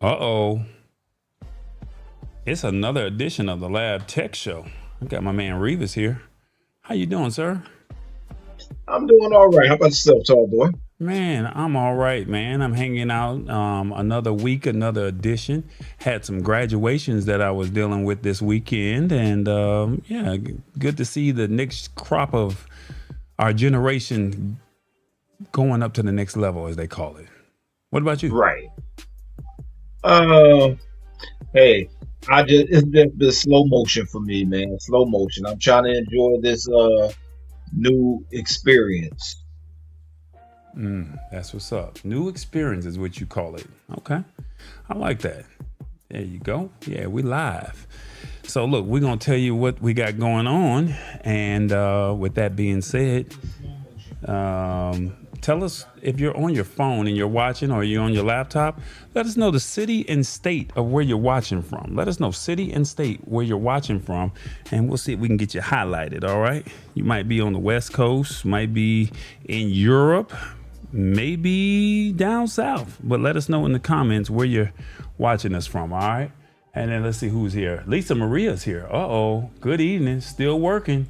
Uh-oh. It's another edition of the Lab Tech Show. I got my man Revis here. How you doing, sir? I'm doing all right. How about yourself, tall boy? Man, I'm all right, man. I'm hanging out. Another week, another edition. Had some graduations that I was dealing with this weekend, and yeah, good to see the next crop of our generation going up to the next level, as they call it. What about you? Right. Uh, hey, it's just been slow motion for me, man. Slow motion. I'm trying to enjoy this new experience. That's what's up. New experience is what you call it. Okay, I like that. There you go. Yeah, we live. So look, we're gonna tell you what we got going on, and with that being said, tell us if you're on your phone and you're watching, or you're on your laptop. Let us know the city and state of where you're watching from. Let us know city and state where you're watching from, and we'll see if we can get you highlighted. All right, you might be on the West Coast, might be in Europe, maybe down south, but let us know in the comments where you're watching us from. All right, and then let's see who's here. Lisa Maria's here. Uh-oh, good evening. Still working.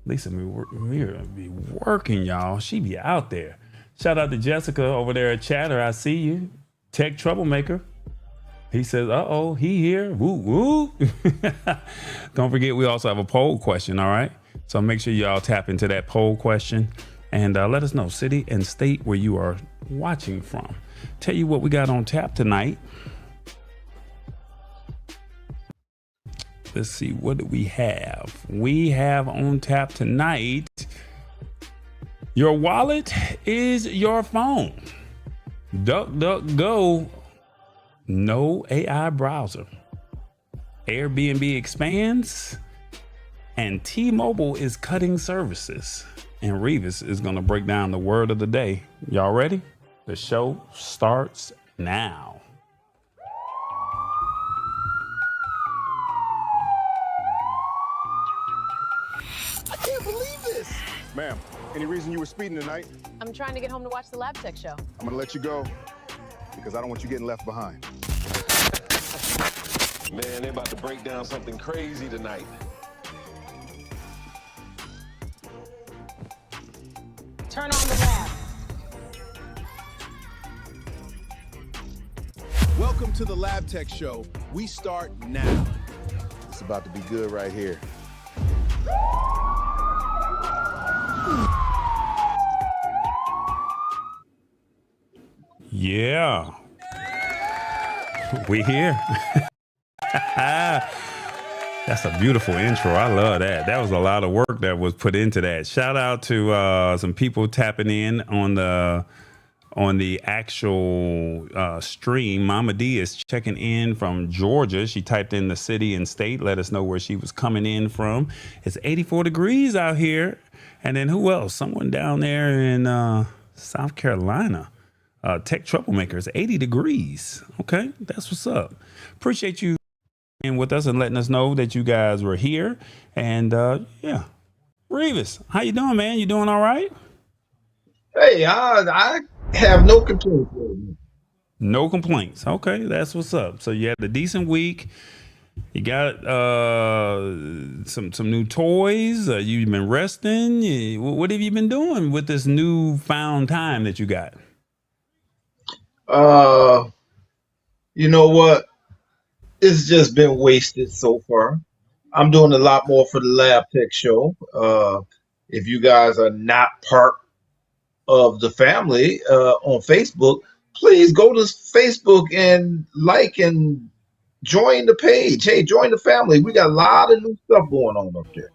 Lisa Maria be working, y'all. She be out there. Shout out to Jessica over there at Chatter. I see you. Tech Troublemaker. He says, uh-oh, he here. Woo, woo. Don't forget, we also have a poll question, all right? So make sure y'all tap into that poll question and let us know city and state where you are watching from. Tell you what we got on tap tonight. Let's see, what do we have? We have on tap tonight, your wallet is your phone. DuckDuckGo, no AI browser. Airbnb expands, and T-Mobile is cutting services. And Revis is going to break down the word of the day. Y'all ready? The show starts now. I can't believe this! Ma'am, any reason you were speeding tonight? I'm trying to get home to watch the Lab Tech show. I'm gonna let you go because I don't want you getting left behind. Man, they're about to break down something crazy tonight. Turn on the lab. Welcome to the Lab Tech Show. We start now. It's about to be good right here. Yeah. We here. That's a beautiful intro. I love that. That was a lot of work that was put into that. Shout out to some people tapping in on the actual stream. Mama D is checking in from Georgia. She typed in the city and state, let us know where she was coming in from. It's 84 degrees out here. And then who else? Someone down there in South Carolina. Tech Troublemakers, 80 degrees. Okay, that's what's up. Appreciate you being with us and letting us know that you guys were here. And yeah, Revis, how you doing, man? You doing all right? Hey, I have no complaints. No complaints. Okay, that's what's up. So you had a decent week. You got some new toys. You've been resting. What have you been doing with this newfound time that you got? Uh, you know what? It's just been wasted so far. I'm doing a lot more for the Lab Tech Show. If you guys are not part of the family on Facebook, please go to Facebook and like and join the page. Hey, join the family. We got a lot of new stuff going on up there.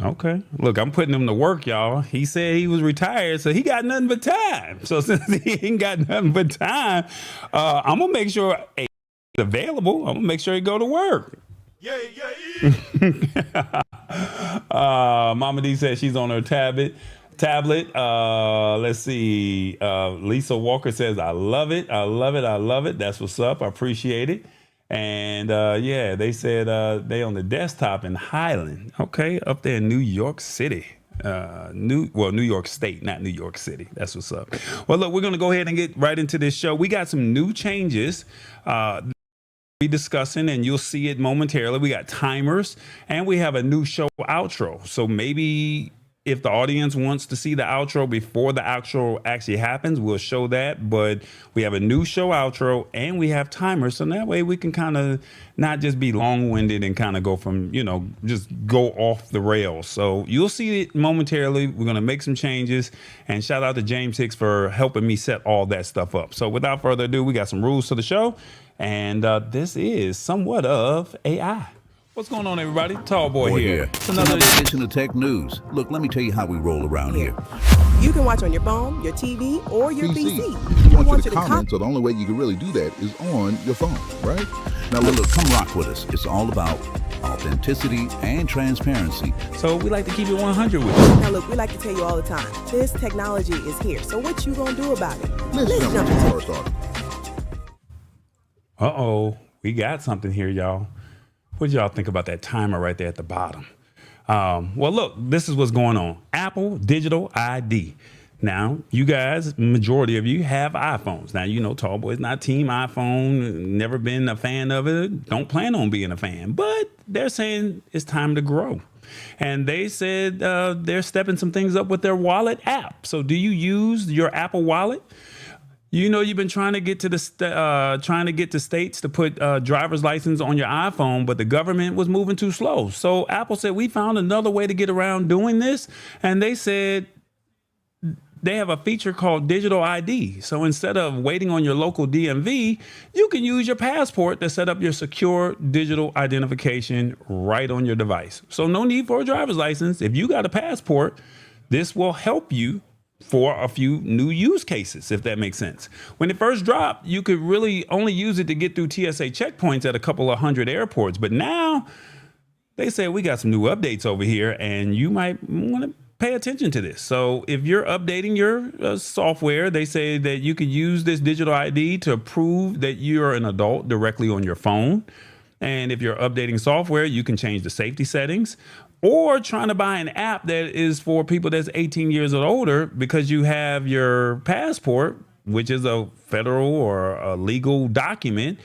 Okay. Look, I'm putting him to work, y'all. He said he was retired, so he got nothing but time. So since he ain't got nothing but time, I'm gonna make sure he's available. I'm gonna make sure he go to work. Yeah, yeah. Mama D said she's on her tablet. Let's see. Lisa Walker says, I love it. I love it. I love it. That's what's up. I appreciate it. And yeah, they said they on the desktop in Highland. Okay, up there in New York City. New York State, not New York City. That's what's up. Well, look, we're going to go ahead and get right into this show. We got some new changes be discussing, and you'll see it momentarily. We got timers, and we have a new show outro. So maybe if the audience wants to see the outro before the outro actually happens, we'll show that. But we have a new show outro, and we have timers, so that way we can kind of not just be long-winded and kind of go from, just go off the rails. So you'll see it momentarily. We're going to make some changes, and shout out to James Hicks for helping me set all that stuff up. So without further ado, we got some rules to the show. And this is somewhat of AI. What's going on, everybody? Tall boy here. It's another edition of Tech News. Look, let me tell you how we roll around here. You can watch on your phone, your TV, or your PC. If you want you to comment, so the only way you can really do that is on your phone, right? Now, look, come rock with us. It's all about authenticity and transparency. So we like to keep it 100 with you. Now, look, we like to tell you all the time, this technology is here. So what you gonna do about it? Let's jump into the first article. Uh-oh, we got something here, y'all. What did y'all think about that timer right there at the bottom? Well, look, this is what's going on. Apple Digital ID. Now, you guys, majority of you have iPhones. Now, Tall Boy's not team iPhone, never been a fan of it, don't plan on being a fan, but they're saying it's time to grow. And they said they're stepping some things up with their wallet app. So do you use your Apple Wallet? You've been trying to get to states to put driver's license on your iPhone, but the government was moving too slow. So Apple said, we found another way to get around doing this. And they said they have a feature called Digital ID. So instead of waiting on your local DMV, you can use your passport to set up your secure digital identification right on your device. So no need for a driver's license. If you got a passport, this will help you for a few new use cases, if that makes sense. When it first dropped, you could really only use it to get through TSA checkpoints at a couple of hundred airports. But now they say we got some new updates over here, and you might want to pay attention to this. So if you're updating your software, they say that you could use this digital ID to prove that you're an adult directly on your phone. And if you're updating software, you can change the safety settings, or trying to buy an app that is for people that's 18 years or older because you have your passport, which is a federal or a legal document.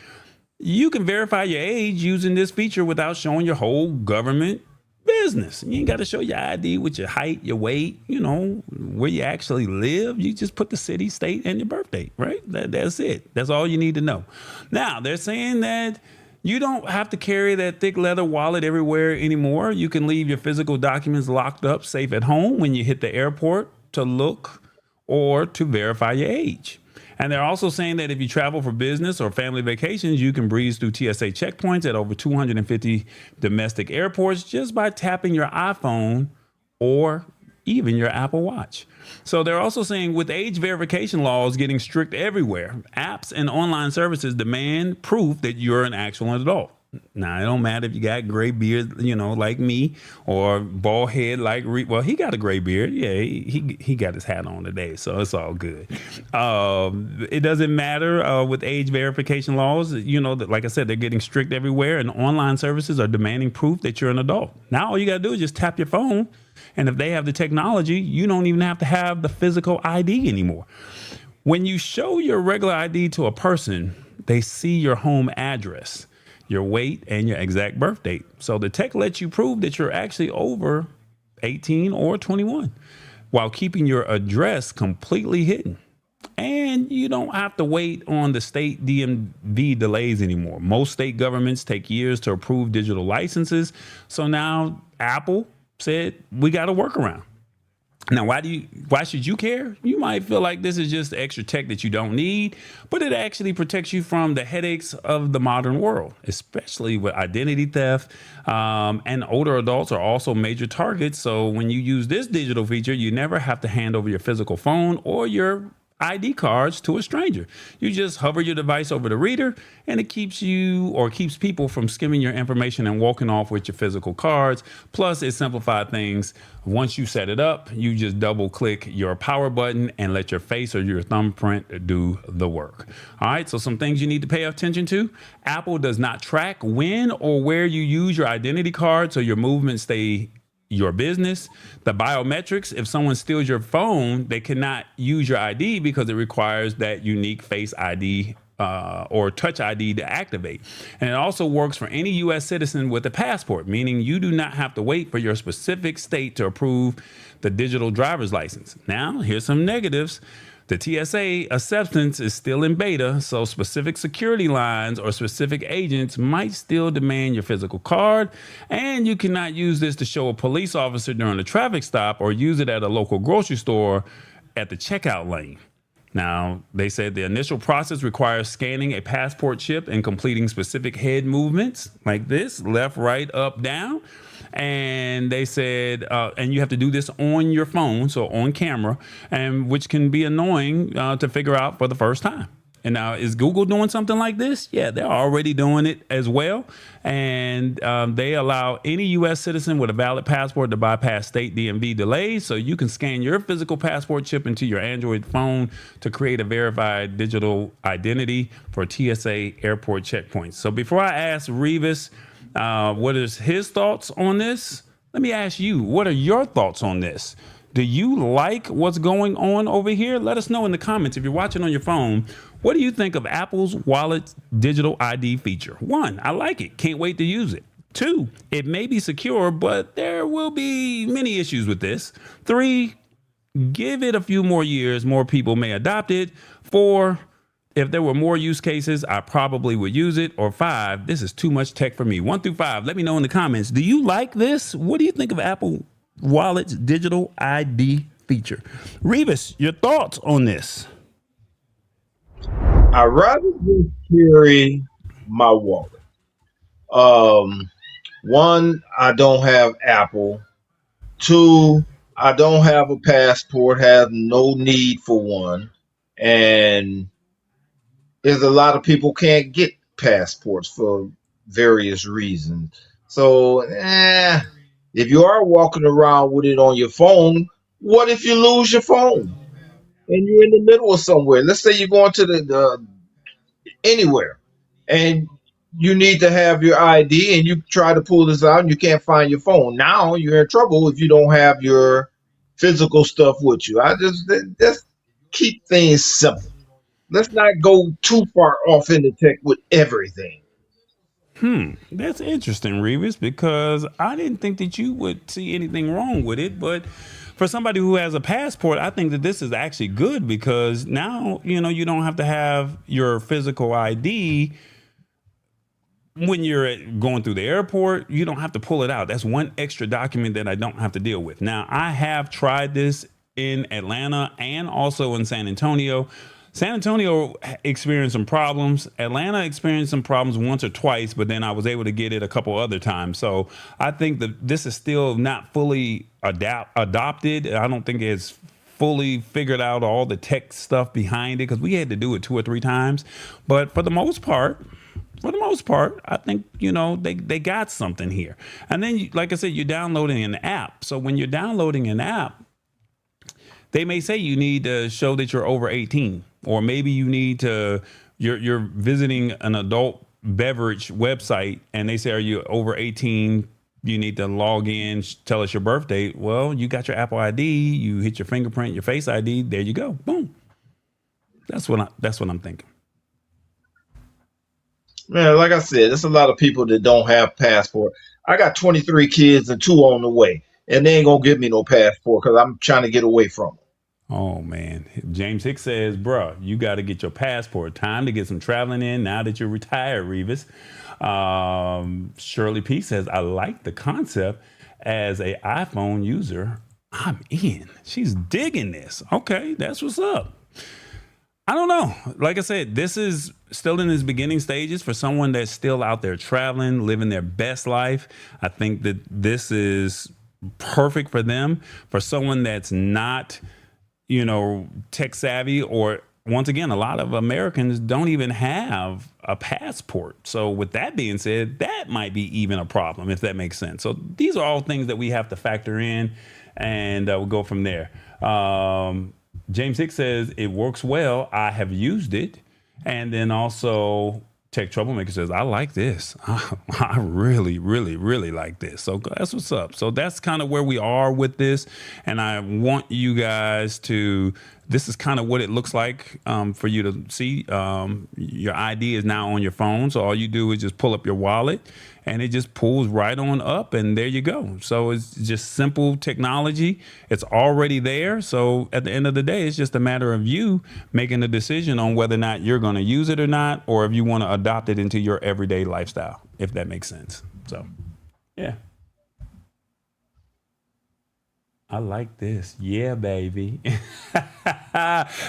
You can verify your age using this feature without showing your whole government business. You ain't got to show your ID with your height, your weight, where you actually live. You just put the city, state, and your birth date, right? That's it. That's all you need to know. Now, they're saying that you don't have to carry that thick leather wallet everywhere anymore. You can leave your physical documents locked up safe at home when you hit the airport to look or to verify your age. And they're also saying that if you travel for business or family vacations, you can breeze through TSA checkpoints at over 250 domestic airports just by tapping your iPhone or even your Apple Watch. So they're also saying with age verification laws getting strict everywhere, apps and online services demand proof that you're an actual adult. Now, it don't matter if you got gray beard, like me, or bald head like well, he got a gray beard. Yeah, he got his hat on today, so it's all good. It doesn't matter with age verification laws. Like I said, they're getting strict everywhere, and online services are demanding proof that you're an adult. Now, all you got to do is just tap your phone, and if they have the technology, you don't even have to have the physical ID anymore. When you show your regular ID to a person, they see your home address, your weight, and your exact birth date. So the tech lets you prove that you're actually over 18 or 21 while keeping your address completely hidden. And you don't have to wait on the state DMV delays anymore. Most state governments take years to approve digital licenses. So now Apple said, we got a workaround. Now, why should you care? You might feel like this is just extra tech that you don't need, but it actually protects you from the headaches of the modern world, especially with identity theft. And older adults are also major targets. So when you use this digital feature, you never have to hand over your physical phone or your ID cards to a stranger. You just hover your device over the reader, and it keeps people from skimming your information and walking off with your physical cards. Plus, it simplified things. Once you set it up, you just double click your power button and let your face or your thumbprint do the work. All right, so some things you need to pay attention to. Apple does not track when or where you use your identity card, so your movements stay your business. The biometrics, if someone steals your phone, they cannot use your ID because it requires that unique face ID or touch ID to activate. And it also works for any U.S. citizen with a passport, meaning you do not have to wait for your specific state to approve the digital driver's license. Now, here's some negatives. The TSA acceptance is still in beta, so specific security lines or specific agents might still demand your physical card, and you cannot use this to show a police officer during a traffic stop or use it at a local grocery store at the checkout lane. Now, they said the initial process requires scanning a passport chip and completing specific head movements like this, left, right, up, down. And they said, and you have to do this on your phone, so on camera, and which can be annoying to figure out for the first time. And now, is Google doing something like this? Yeah, they're already doing it as well. And they allow any U.S. citizen with a valid passport to bypass state DMV delays. So you can scan your physical passport chip into your Android phone to create a verified digital identity for TSA airport checkpoints. So before I ask Revis what is his thoughts on this, let me ask you, what are your thoughts on this? Do you like what's going on over here? Let us know in the comments. If you're watching on your phone, what do you think of Apple's Wallet digital ID feature? 1, I like it. Can't wait to use it. 2, it may be secure, but there will be many issues with this. 3, give it a few more years. More people may adopt it. 4, if there were more use cases, I probably would use it. Or 5, this is too much tech for me. 1 through 5, let me know in the comments. Do you like this? What do you think of Apple Wallet's digital ID feature? Revis, your thoughts on this? I'd rather just carry my wallet. 1, I don't have Apple. 2, I don't have a passport, have no need for one. And there's a lot of people can't get passports for various reasons. So, if you are walking around with it on your phone, what if you lose your phone and you're in the middle of somewhere? Let's say you're going to the anywhere and you need to have your ID and you try to pull this out and you can't find your phone. Now you're in trouble if you don't have your physical stuff with you. I just keep things simple. Let's not go too far off into tech with everything. That's interesting, Revis, because I didn't think that you would see anything wrong with it. But for somebody who has a passport, I think that this is actually good because now, you don't have to have your physical ID when you're going through the airport. You don't have to pull it out. That's one extra document that I don't have to deal with. Now, I have tried this in Atlanta and also in San Antonio. San Antonio experienced some problems. Atlanta experienced some problems once or twice, but then I was able to get it a couple other times. So I think that this is still not fully adopted. I don't think it's fully figured out all the tech stuff behind it because we had to do it 2 or 3 times. But for the most part, I think, they got something here. And then, like I said, you're downloading an app. So when you're downloading an app, they may say you need to show that you're over 18, or maybe you need to, you're visiting an adult beverage website and they say, are you over 18? You need to log in, tell us your birth date. Well, you got your Apple ID, you hit your fingerprint, your face ID, there you go. Boom. That's what I'm thinking. Man, like I said, there's a lot of people that don't have passport. I got 23 kids and 2 on the way, and they ain't gonna give me no passport because I'm trying to get away from them. Oh, man. James Hicks says, bruh, you got to get your passport. Time to get some traveling in now that you're retired, Revis. Shirley P says, I like the concept. As a iPhone user, I'm in. She's digging this. Okay, that's what's up. I don't know. Like I said, this is still in its beginning stages for someone that's still out there traveling, living their best life. I think that this is perfect for them. For someone that's not, tech savvy, or once again, a lot of Americans don't even have a passport. So with that being said, that might be even a problem, if that makes sense. So these are all things that we have to factor in, and we'll go from there. James Hicks says it works well. I have used it. And then also Tech Troublemaker says, I like this. I really, really, really like this. So that's what's up. So that's kind of where we are with this. And I want you guys to, this is kind of what it looks like for you to see. Your ID is now on your phone. So all you do is just pull up your wallet and it just pulls right on up and there you go. So it's just simple technology. It's already there. So at the end of the day, it's just a matter of you making a decision on whether or not you're going to use it or not, or if you want to adopt it into your everyday lifestyle, if that makes sense. So, yeah. I like this. Yeah, baby.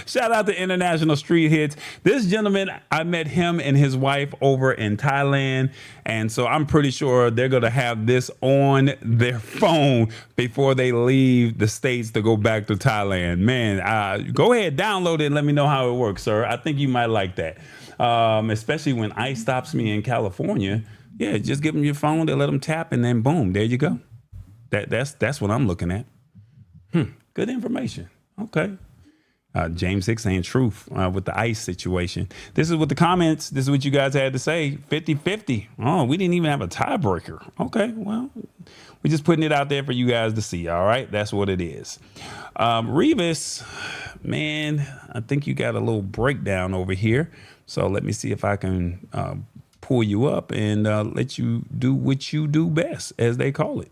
Shout out to International Street Hits. This gentleman, I met him and his wife over in Thailand. And so I'm pretty sure they're going to have this on their phone before they leave the States to go back to Thailand. Man, go ahead, download it and let me know how it works, sir. I think you might like that. Especially when ICE stops me in California. Yeah, just give them your phone. They let them tap and then boom, there you go. That's what I'm looking at. Good information. Okay. James Hicks saying truth with the ICE situation. This is what the comments, this is what you guys had to say. 50-50. Oh, we didn't even have a tiebreaker. Okay, well, we're just putting it out there for you guys to see. All right, that's what it is. Revis, man, I think you got a little breakdown over here. So let me see if I can pull you up and let you do what you do best, as they call it.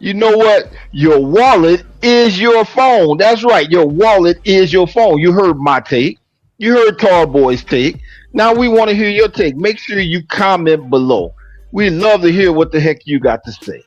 You know what? Your wallet is your phone. That's right. Your wallet is your phone. You heard my take. You heard Tall Boy's take. Now we want to hear your take. Make sure you comment below. We'd love to hear what the heck you got to say.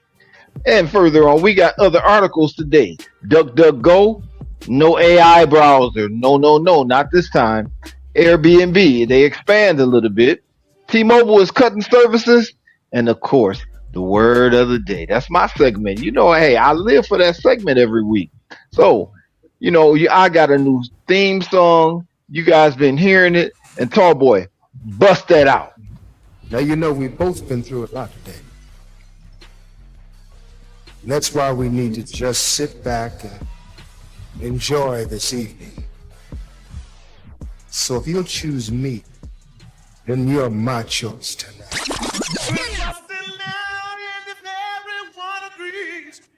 And further on, we got other articles today. DuckDuckGo, no AI browser. No, not this time. Airbnb, they expand a little bit. T-Mobile is cutting services. And of course, the word of the day. That's my segment. You know, hey, I live for that segment every week. So, you know, I got a new theme song. You guys been hearing it. And Tall Boy, bust that out. Now, you know, we've both been through a lot today. And that's why we need to just sit back and enjoy this evening. So if you'll choose me, then you're my choice tonight.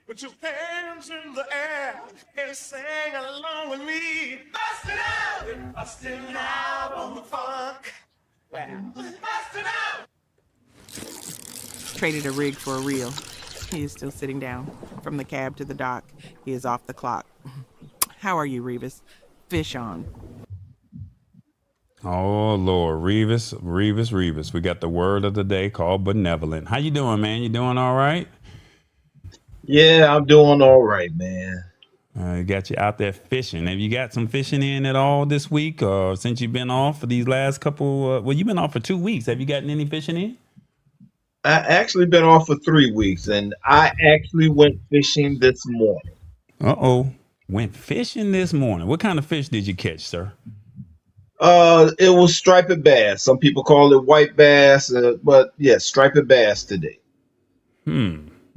Put your hands in the air and sing along with me. Bustin' out, bustin' out on the funk. Bustin' out. Traded a rig for a reel. He is still sitting down. From the cab to the dock, he is off the clock. How are you, Revis? Fish on. Oh, Lord. Revis. We got the word of the day called benevolent. How you doing, man? You doing all right? Yeah, I'm doing all right, man. Got you out there fishing. Have you got some fishing in at all this week, or since you've been off for these last couple? Well, you've been off for 2 weeks. Have you gotten any fishing in? I actually been off for 3 weeks, and I actually went fishing this morning. Went fishing this morning. What kind of fish did you catch, sir? It was striped bass. Some people call it white bass, but yeah, striped bass today.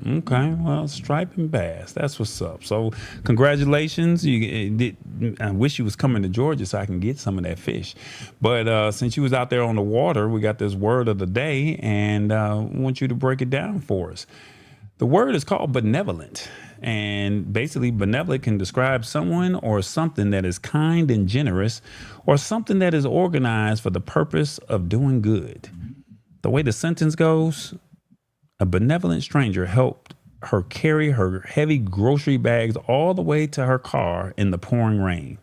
Okay, well, striping bass. That's what's up. So, congratulations. I wish you was coming to Georgia so I can get some of that fish. But since you was out there on the water, we got this word of the day, and I want you to break it down for us. The word is called benevolent. And basically, benevolent can describe someone or something that is kind and generous, or something that is organized for the purpose of doing good. The way the sentence goes, a benevolent stranger helped her carry her heavy grocery bags all the way to her car in the pouring rain.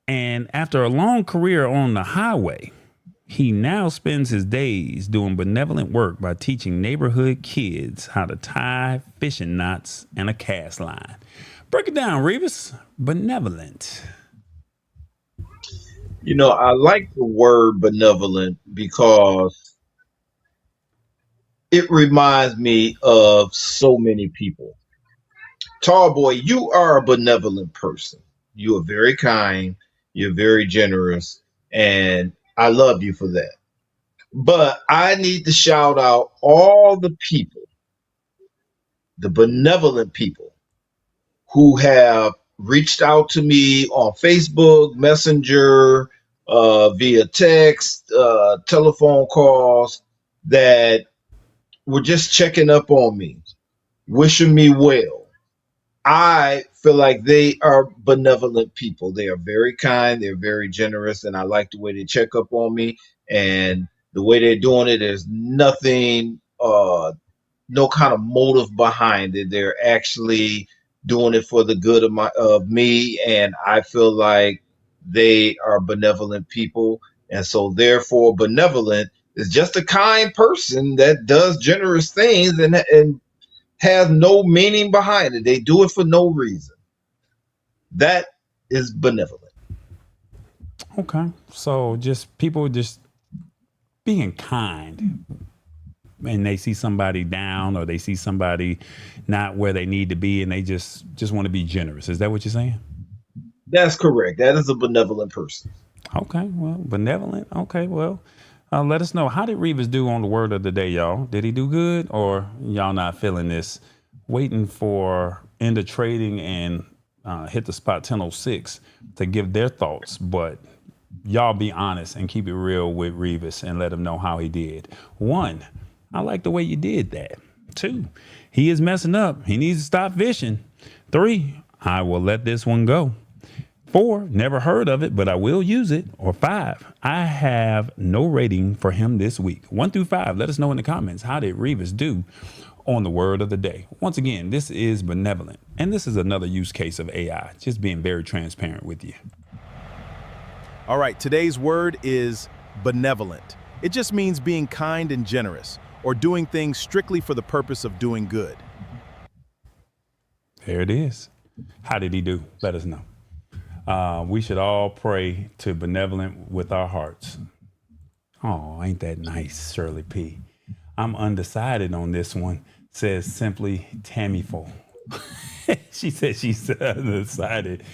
And after a long career on the highway, he now spends his days doing benevolent work by teaching neighborhood kids how to tie fishing knots and a cast line. Break it down, Revis. Benevolent. You know, I like the word benevolent because it reminds me of so many people. Tall Boy, you are a benevolent person. You are very kind. You're very generous. And I love you for that. But I need to shout out all the people, the benevolent people who have reached out to me on Facebook, Messenger, via text, telephone calls, that were just checking up on me, wishing me well. I feel like they are benevolent people. They are very kind, they're very generous, and I like the way they check up on me and the way they're doing it. There's nothing, no kind of motive behind it. They're actually doing it for the good of me, and I feel like they are benevolent people. And so therefore benevolent is just a kind person that does generous things and has no meaning behind it. They do it for no reason. That is benevolent. Okay. So just people just being kind, and they see somebody down or they see somebody not where they need to be, and they just want to be generous. Is that what you're saying? That's correct. That is a benevolent person. Okay. Well, benevolent. Okay. Well, let us know. How did Revas do on the word of the day, y'all? Did he do good, or y'all not feeling this? Waiting for end of trading and hit the spot 1006 to give their thoughts, but y'all be honest and keep it real with Revas and let him know how he did. 1, I like the way you did that. 2, he is messing up. He needs to stop fishing. 3, I will let this one go. 4, never heard of it, but I will use it. Or 5, I have no rating for him this week. 1 through 5, let us know in the comments. How did Revas do on the word of the day? Once again, this is Benevolent, and this is another use case of AI, just being very transparent with you. All right, today's word is benevolent. It just means being kind and generous, or doing things strictly for the purpose of doing good. There it is. How did he do? Let us know. We should all pray to Benevolent with our hearts. Oh, ain't that nice, Shirley P. I'm undecided on this one. Says simply Tammyful. She said she's undecided.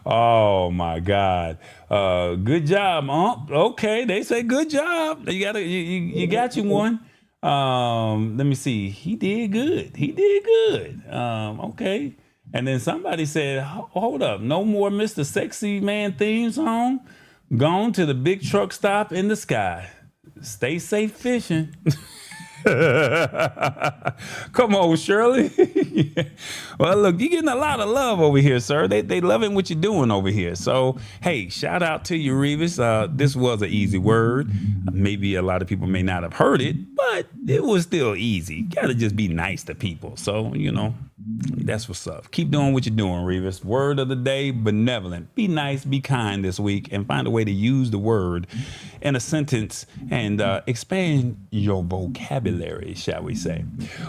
Oh my God. Good job, Okay, they say good job. You got you one. Let me see. He did good. Okay. And then somebody said, hold up, no more Mr. Sexy Man theme song. Gone to the big truck stop in the sky. Stay safe fishing. Come on, Shirley. Well, look, you're getting a lot of love over here, sir. They loving what you're doing over here. So, hey, shout out to you, Revis. This was an easy word. Maybe a lot of people may not have heard it, but it was still easy. Gotta just be nice to people. So, that's what's up. Keep doing what you're doing, Revis. Word of the day, benevolent. Be nice, be kind this week, and find a way to use the word in a sentence and expand your vocabulary, shall we say.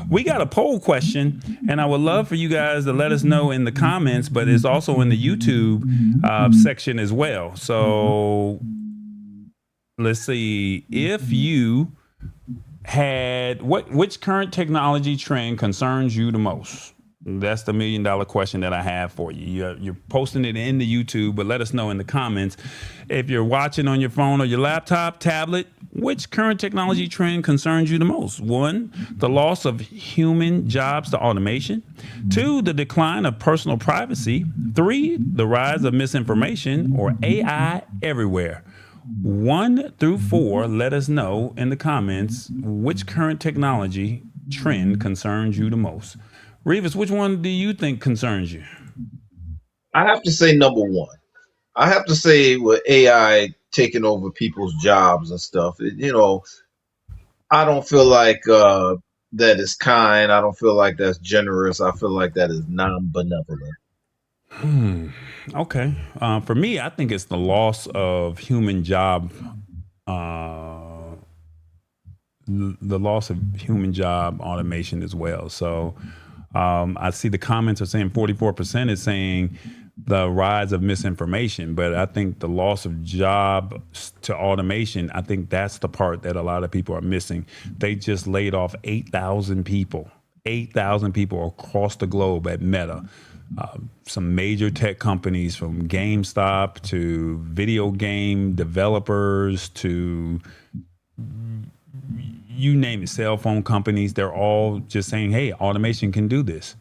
We got a poll question, and I would love for you guys to let us know in the comments, but it's also in the YouTube section as well. So let's see. If you had, which current technology trend concerns you the most? That's the $1 million question that I have for you. You're posting it in the YouTube, but let us know in the comments. If you're watching on your phone or your laptop, tablet, which current technology trend concerns you the most? 1, the loss of human jobs to automation. 2, the decline of personal privacy. 3, the rise of misinformation or AI everywhere. 1 through 4, let us know in the comments which current technology trend concerns you the most. Revis, which one do you think concerns you? I have to say number 1. I have to say with AI taking over people's jobs and stuff, I don't feel like that is kind. I don't feel like that's generous. I feel like that is non-benevolent. Okay. For me, I think it's the loss of human job, the loss of human job automation as well. So I see the comments are saying 44% is saying the rise of misinformation, but I think the loss of jobs to automation, I think that's the part that a lot of people are missing. They just laid off 8,000 people across the globe at Meta. Some major tech companies, from GameStop to video game developers to you name it, cell phone companies, they're all just saying, hey, automation can do this.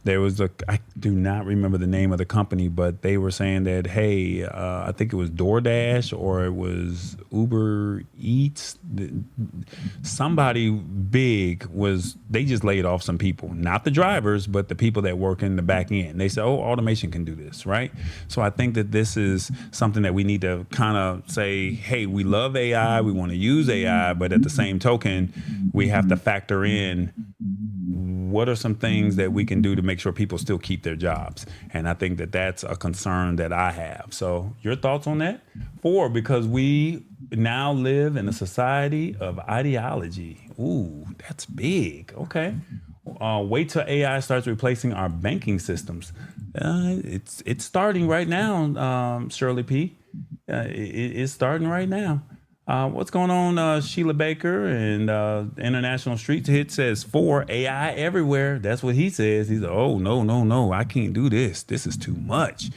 There was I do not remember the name of the company, but they were saying that, hey, I think it was DoorDash or it was Uber Eats. Somebody big they just laid off some people, not the drivers, but the people that work in the back end. They said, oh, automation can do this, right? So I think that this is something that we need to kind of say, hey, we love AI, we want to use AI, but at the same token, we have to factor in what are some things that we can do to make sure people still keep their jobs? And I think that that's a concern that I have. So your thoughts on that? 4, because we now live in a society of ideology. Ooh, that's big. Okay. Wait till AI starts replacing our banking systems. It's starting right now, Shirley P. It's starting right now. What's going on, Sheila Baker and International Street Hit says 4, AI everywhere. That's what he says. He's like, oh, no, I can't do this. This is too much.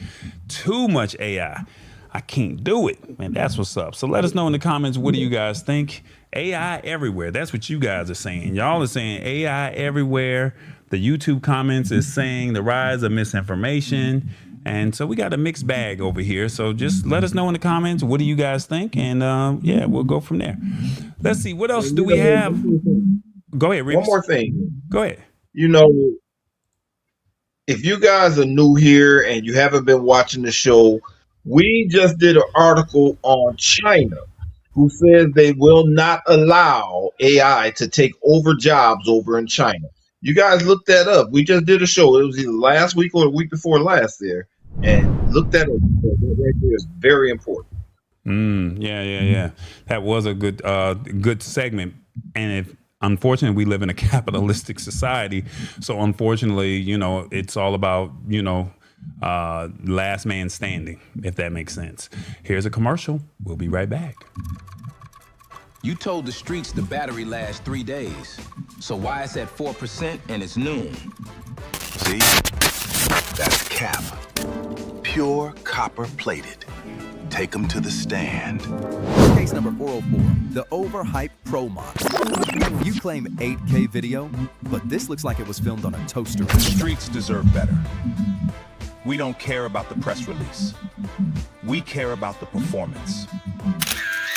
Too much AI. I can't do it. Man, that's what's up. So let us know in the comments, what do you guys think? AI everywhere. That's what you guys are saying. Y'all are saying AI everywhere. The YouTube comments is saying the rise of misinformation. And so we got a mixed bag over here. So just let us know in the comments, what do you guys think? And yeah, we'll go from there. Let's see, what else do we have? Go ahead, Revis. One more thing. Go ahead. You know, if you guys are new here and you haven't been watching the show, we just did an article on China, who says they will not allow AI to take over jobs over in China. You guys look that up. We just did a show. It was either last week or the week before last there. And look that up. That right there is very important. Yeah. That was a good segment. And if unfortunately we live in a capitalistic society, so unfortunately, you know, it's all about, you know, last man standing, if that makes sense. Here's a commercial. We'll be right back. You told the streets the battery lasts 3 days. So why it's at 4% and it's noon? See? That's cap. Pure copper plated. Take them to the stand. Case number 404, the overhyped Pro model. You claim 8K video, but this looks like it was filmed on a toaster. The streets deserve better. We don't care about the press release. We care about the performance.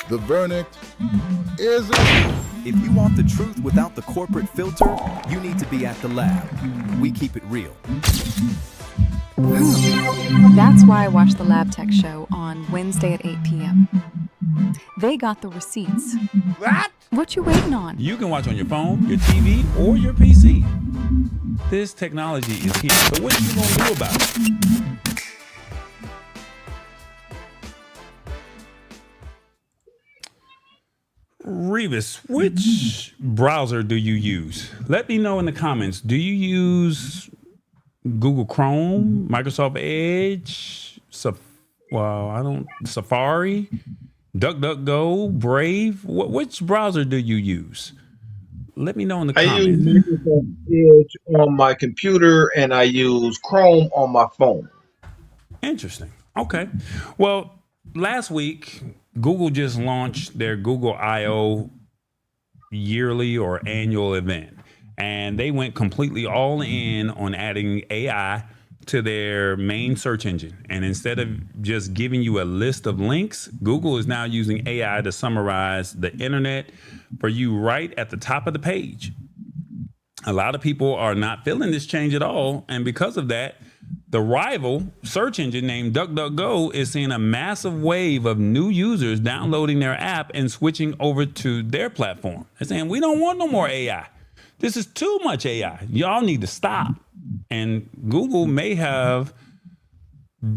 The verdict is... If you want the truth without the corporate filter, you need to be at the lab. We keep it real. That's why I watched the Lab Tech show on Wednesday at 8 p.m. They got the receipts. What you waiting on? You can watch on your phone, your TV, or your PC. This technology is here. So what are you going to do about it? Revis, which browser do you use? Let me know in the comments. Do you use Google Chrome, Microsoft Edge, Safari, DuckDuckGo, Brave? Which browser do you use? Let me know in the comments. I use Microsoft Edge on my computer and I use Chrome on my phone. Interesting. Okay. Well, last week, Google just launched their Google I/O yearly or annual event. And they went completely all in on adding AI to their main search engine. And instead of just giving you a list of links, Google is now using AI to summarize the internet for you right at the top of the page. A lot of people are not feeling this change at all. And because of that, the rival search engine named DuckDuckGo is seeing a massive wave of new users downloading their app and switching over to their platform. They're saying, we don't want no more AI. This is too much AI. Y'all need to stop. And Google may have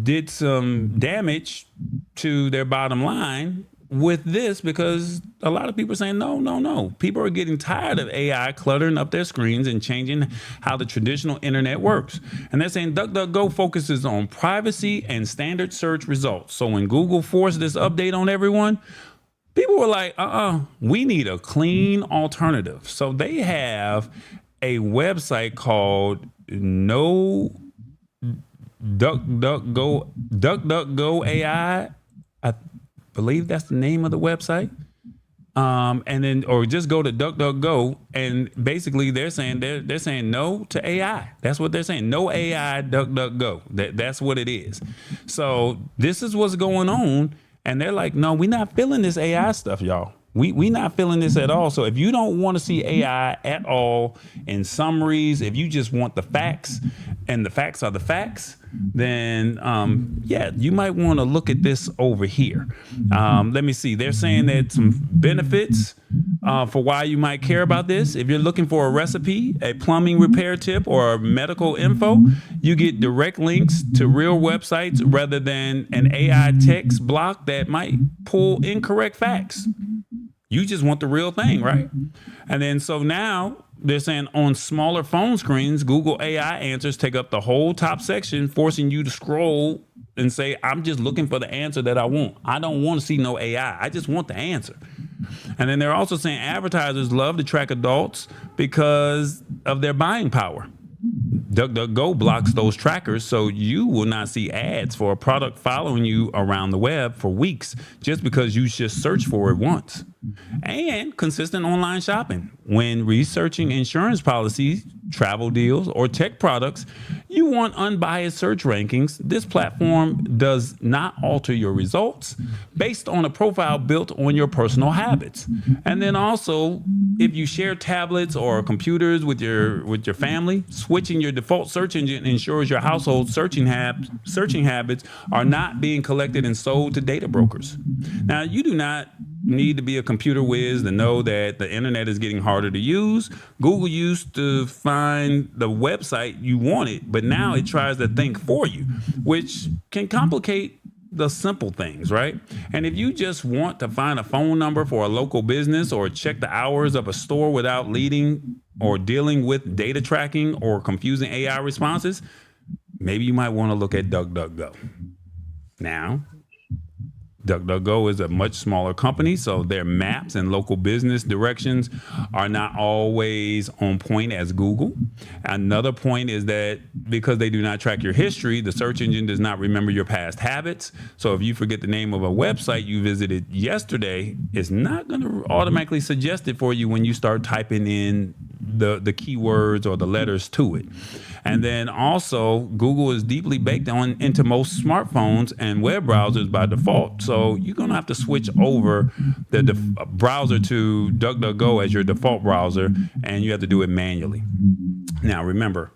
did some damage to their bottom line with this, because a lot of people are saying, no. People are getting tired of AI cluttering up their screens and changing how the traditional internet works. And they're saying DuckDuckGo focuses on privacy and standard search results. So when Google forced this update on everyone, people were like, we need a clean alternative. So they have a website called DuckDuckGo AI. I believe that's the name of the website. and then or just go to DuckDuckGo, and basically they're saying no to AI. That's what they're saying. No AI, DuckDuckGo. That's what it is. So this is what's going on, and they're like, no, we're not feeling this AI stuff, y'all. We not feeling this at all. So if you don't want to see AI at all in summaries, if you just want the facts, and the facts are the facts, then yeah, you might want to look at this over here. Let me see. They're saying that some benefits for why you might care about this. If you're looking for a recipe, a plumbing repair tip, or medical info, you get direct links to real websites rather than an AI text block that might pull incorrect facts. You just want the real thing, right? And then so now they're saying on smaller phone screens, Google AI answers take up the whole top section, forcing you to scroll and say, I'm just looking for the answer that I want. I don't want to see no AI. I just want the answer. And then they're also saying advertisers love to track adults because of their buying power. DuckDuckGo blocks those trackers, so you will not see ads for a product following you around the web for weeks just because you just searched for it once. And consistent online shopping. When researching insurance policies, travel deals, or tech products, you want unbiased search rankings. This platform does not alter your results based on a profile built on your personal habits. And then also, if you share tablets or computers with your family, switching your default search engine ensures your household searching habits are not being collected and sold to data brokers. Now, you do not need to be a computer whiz to know that the internet is getting harder to use. Google used to find the website you wanted, but now it tries to think for you, which can complicate the simple things, right? And if you just want to find a phone number for a local business or check the hours of a store without leading or dealing with data tracking or confusing AI responses, maybe you might want to look at DuckDuckGo. Now, DuckDuckGo is a much smaller company, so their maps and local business directions are not always on point as Google. Another point is that because they do not track your history, the search engine does not remember your past habits. So if you forget the name of a website you visited yesterday, it's not going to automatically suggest it for you when you start typing in the keywords or the letters to it. And then also, Google is deeply baked into most smartphones and web browsers by default. So you're going to have to switch over the browser to DuckDuckGo as your default browser, and you have to do it manually. Now, remember,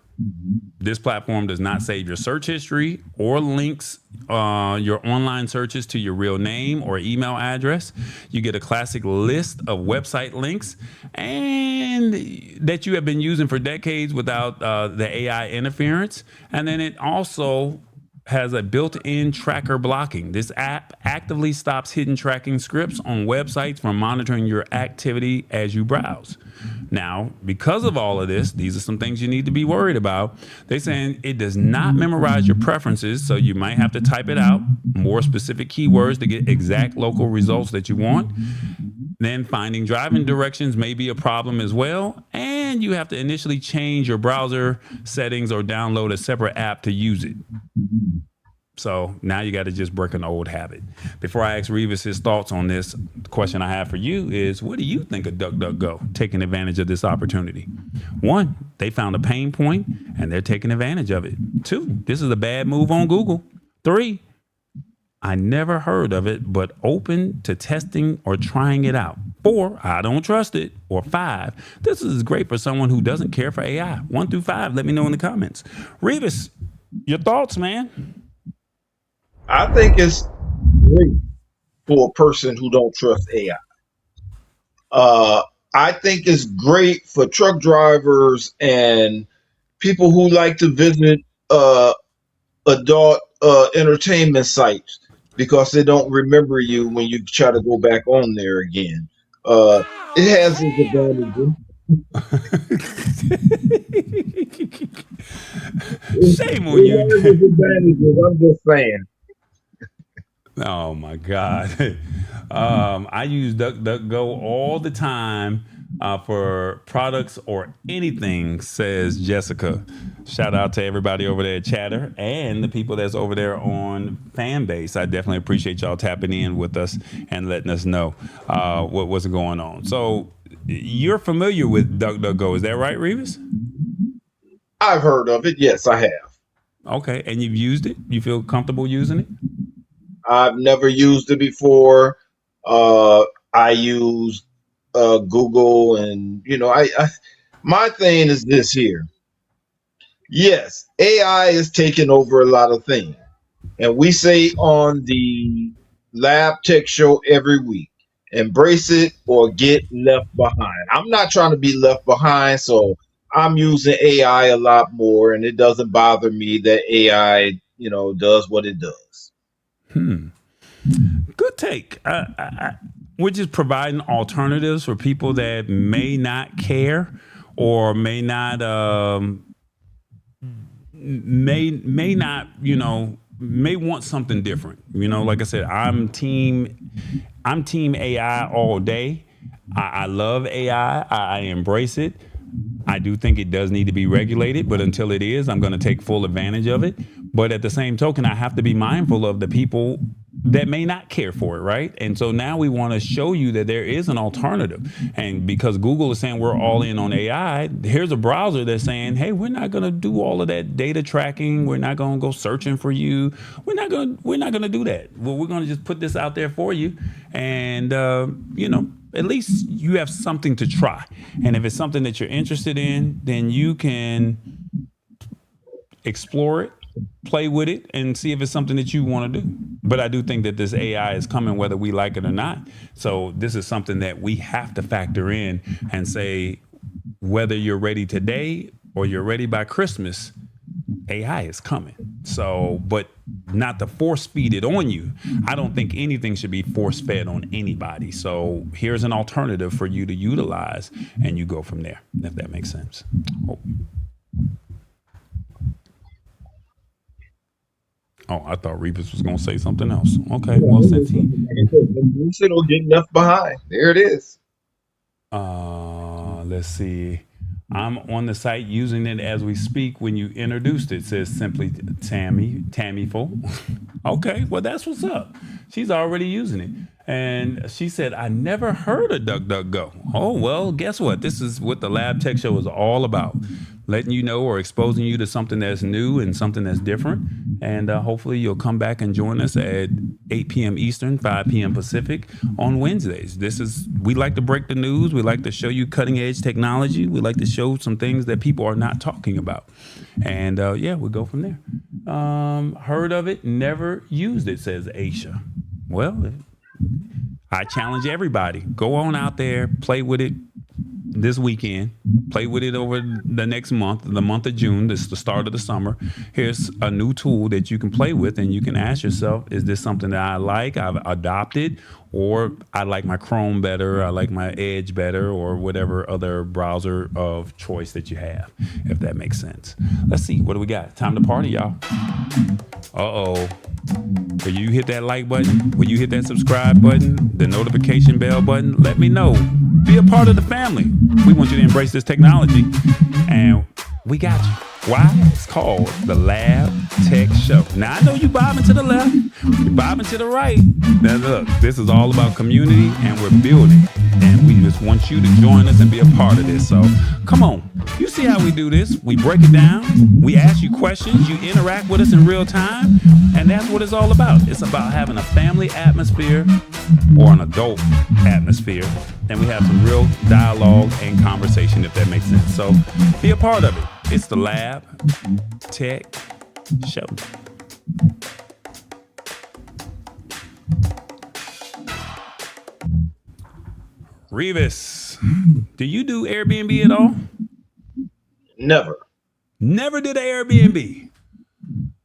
this platform does not save your search history or links your online searches to your real name or email address. You get a classic list of website links and that you have been using for decades without the AI interference. And then it also has a built-in tracker blocking. This app actively stops hidden tracking scripts on websites from monitoring your activity as you browse. Now, because of all of this, these are some things you need to be worried about. They're saying it does not memorize your preferences, so you might have to type it out, more specific keywords to get exact local results that you want. Then finding driving directions may be a problem as well, and you have to initially change your browser settings or download a separate app to use it. So now you got to just break an old habit. Before I ask Revis his thoughts on this, the question I have for you is, what do you think of DuckDuckGo taking advantage of this opportunity? 1, they found a pain point and they're taking advantage of it. 2, this is a bad move on Google. 3, I never heard of it, but open to testing or trying it out. 4, I don't trust it. Or 5, this is great for someone who doesn't care for AI. 1 through 5, let me know in the comments. Revis, your thoughts, man? I think it's great for a person who don't trust AI. I think it's great for truck drivers and people who like to visit adult entertainment sites because they don't remember you when you try to go back on there again. It has its advantages. Shame on you. I'm just saying. Oh my God. I use DuckDuckGo all the time for products or anything, says Jessica. Shout out to everybody over there at Chatter and the people that's over there on Fanbase. I definitely appreciate y'all tapping in with us and letting us know what's going on. So you're familiar with DuckDuckGo, is that right, Revis? I've heard of it. Yes, I have. Okay, and you've used it? You feel comfortable using it? I've never used it before. I use Google, and I my thing is this here. Yes, AI is taking over a lot of things, and we say on the Lab Tech Show every week, embrace it or get left behind. I'm not trying to be left behind, so I'm using AI a lot more, and it doesn't bother me that AI, does what it does. Good take. We're just providing alternatives for people that may not care or may not may want something different. Like I said, I'm team AI all day. I love AI. I embrace it. I do think it does need to be regulated, but until it is, I'm going to take full advantage of it. But at the same token, I have to be mindful of the people that may not care for it, right? And so now we want to show you that there is an alternative. And because Google is saying we're all in on AI, here's a browser that's saying, hey, we're not going to do all of that data tracking. We're not going to go searching for you. We're not going to do that. Well, we're going to just put this out there for you. And, at least you have something to try. And if it's something that you're interested in, then you can explore it, play with it, and see if it's something that you want to do. But I do think that this AI is coming whether we like it or not. So this is something that we have to factor in and say, whether you're ready today or you're ready by Christmas, AI is coming. So, but not to force feed it on you. I don't think anything should be force fed on anybody. So here's an alternative for you to utilize, and you go from there, if that makes sense. Oh, I thought Revis was going to say something else. Okay, well, since he... It'll get left behind. There it is. Let's see. I'm on the site using it as we speak. When you introduced it says simply Tammyful. Okay, well, that's what's up. She's already using it. And she said, I never heard of DuckDuckGo. Oh, well, guess what? This is what the Lab Tech Show is all about. Letting you know or exposing you to something that's new and something that's different. And hopefully you'll come back and join us at 8 p.m. Eastern, 5 p.m. Pacific on Wednesdays. We like to break the news. We like to show you cutting edge technology. We like to show some things that people are not talking about. And we'll go from there. Heard of it, never used it, says Aisha. Well, I challenge everybody. Go on out there, play with it this weekend, play with it over the next month, the month of June. This is the start of the summer. Here's a new tool that you can play with, and you can ask yourself, is this something that I like, I've adopted, or I like my Chrome better, I like my Edge better, or whatever other browser of choice that you have, if that makes sense. Let's see, what do we got? Time to party, y'all. Uh-oh. Will you hit that like button? Will you hit that subscribe button? The notification bell button? Let me know. Be a part of the family. We want you to embrace this technology, and we got you. Why? It's called the Lab Tech Show. Now, I know you bobbing to the left, you're bobbing to the right. Now, look, this is all about community, and we're building. And we just want you to join us and be a part of this. So, come on. You see how we do this. We break it down. We ask you questions. You interact with us in real time. And that's what it's all about. It's about having a family atmosphere or an adult atmosphere. And we have some real dialogue and conversation, if that makes sense. So, be a part of it. It's the Lab Tech Show. Revis, do you do Airbnb at all? Never. Never did an Airbnb?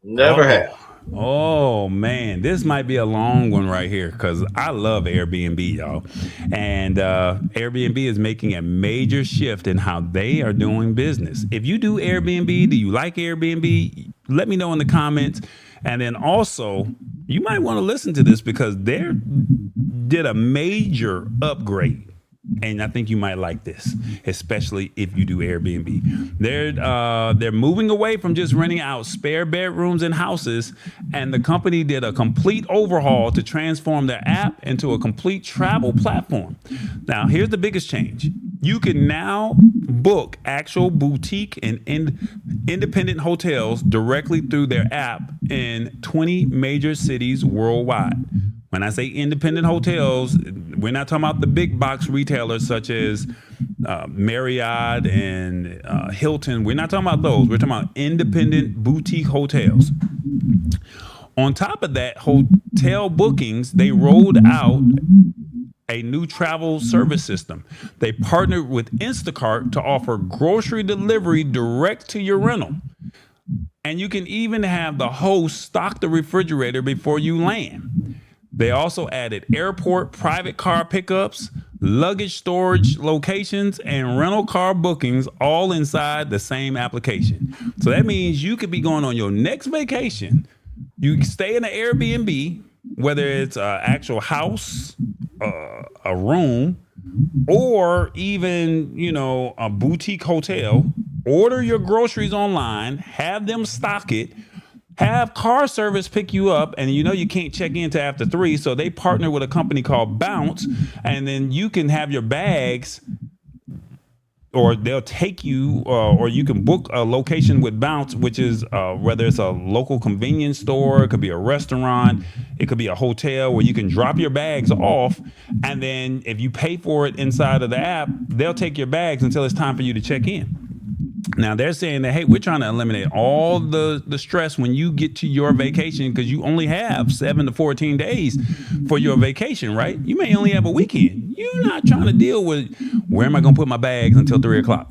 Never have. Oh, man, this might be a long one right here because I love Airbnb, y'all. And Airbnb is making a major shift in how they are doing business. If you do Airbnb, do you like Airbnb? Let me know in the comments. And then also, you might want to listen to this because they did a major upgrade And I think you might like this, especially if you do Airbnb. They're moving away from just renting out spare bedrooms and houses, and the company did a complete overhaul to transform their app into a complete travel platform. Now, here's the biggest change. You can now book actual boutique and independent hotels directly through their app in 20 major cities worldwide. When I say independent hotels, we're not talking about the big box retailers such as Marriott and Hilton. We're not talking about those. We're talking about independent boutique hotels. On top of that, hotel bookings, they rolled out a new travel service system. They partnered with Instacart to offer grocery delivery direct to your rental. And you can even have the host stock the refrigerator before you land. They also added airport private car pickups, luggage storage locations, and rental car bookings all inside the same application. So that means you could be going on your next vacation. You can stay in an Airbnb, whether it's an actual house, a room, or even, a boutique hotel. Order your groceries online, have them stock it, have car service pick you up, and you can't check in till after 3, so they partner with a company called Bounce, and then you can have your bags, or they'll take you, or you can book a location with Bounce, which is whether it's a local convenience store, it could be a restaurant, it could be a hotel where you can drop your bags off, and then if you pay for it inside of the app, they'll take your bags until it's time for you to check in. Now they're saying that, hey, we're trying to eliminate all the stress when you get to your vacation, because you only have 7 to 14 days for your vacation, right? You may only have a weekend. You're not trying to deal with, where am I going to put my bags until 3 o'clock?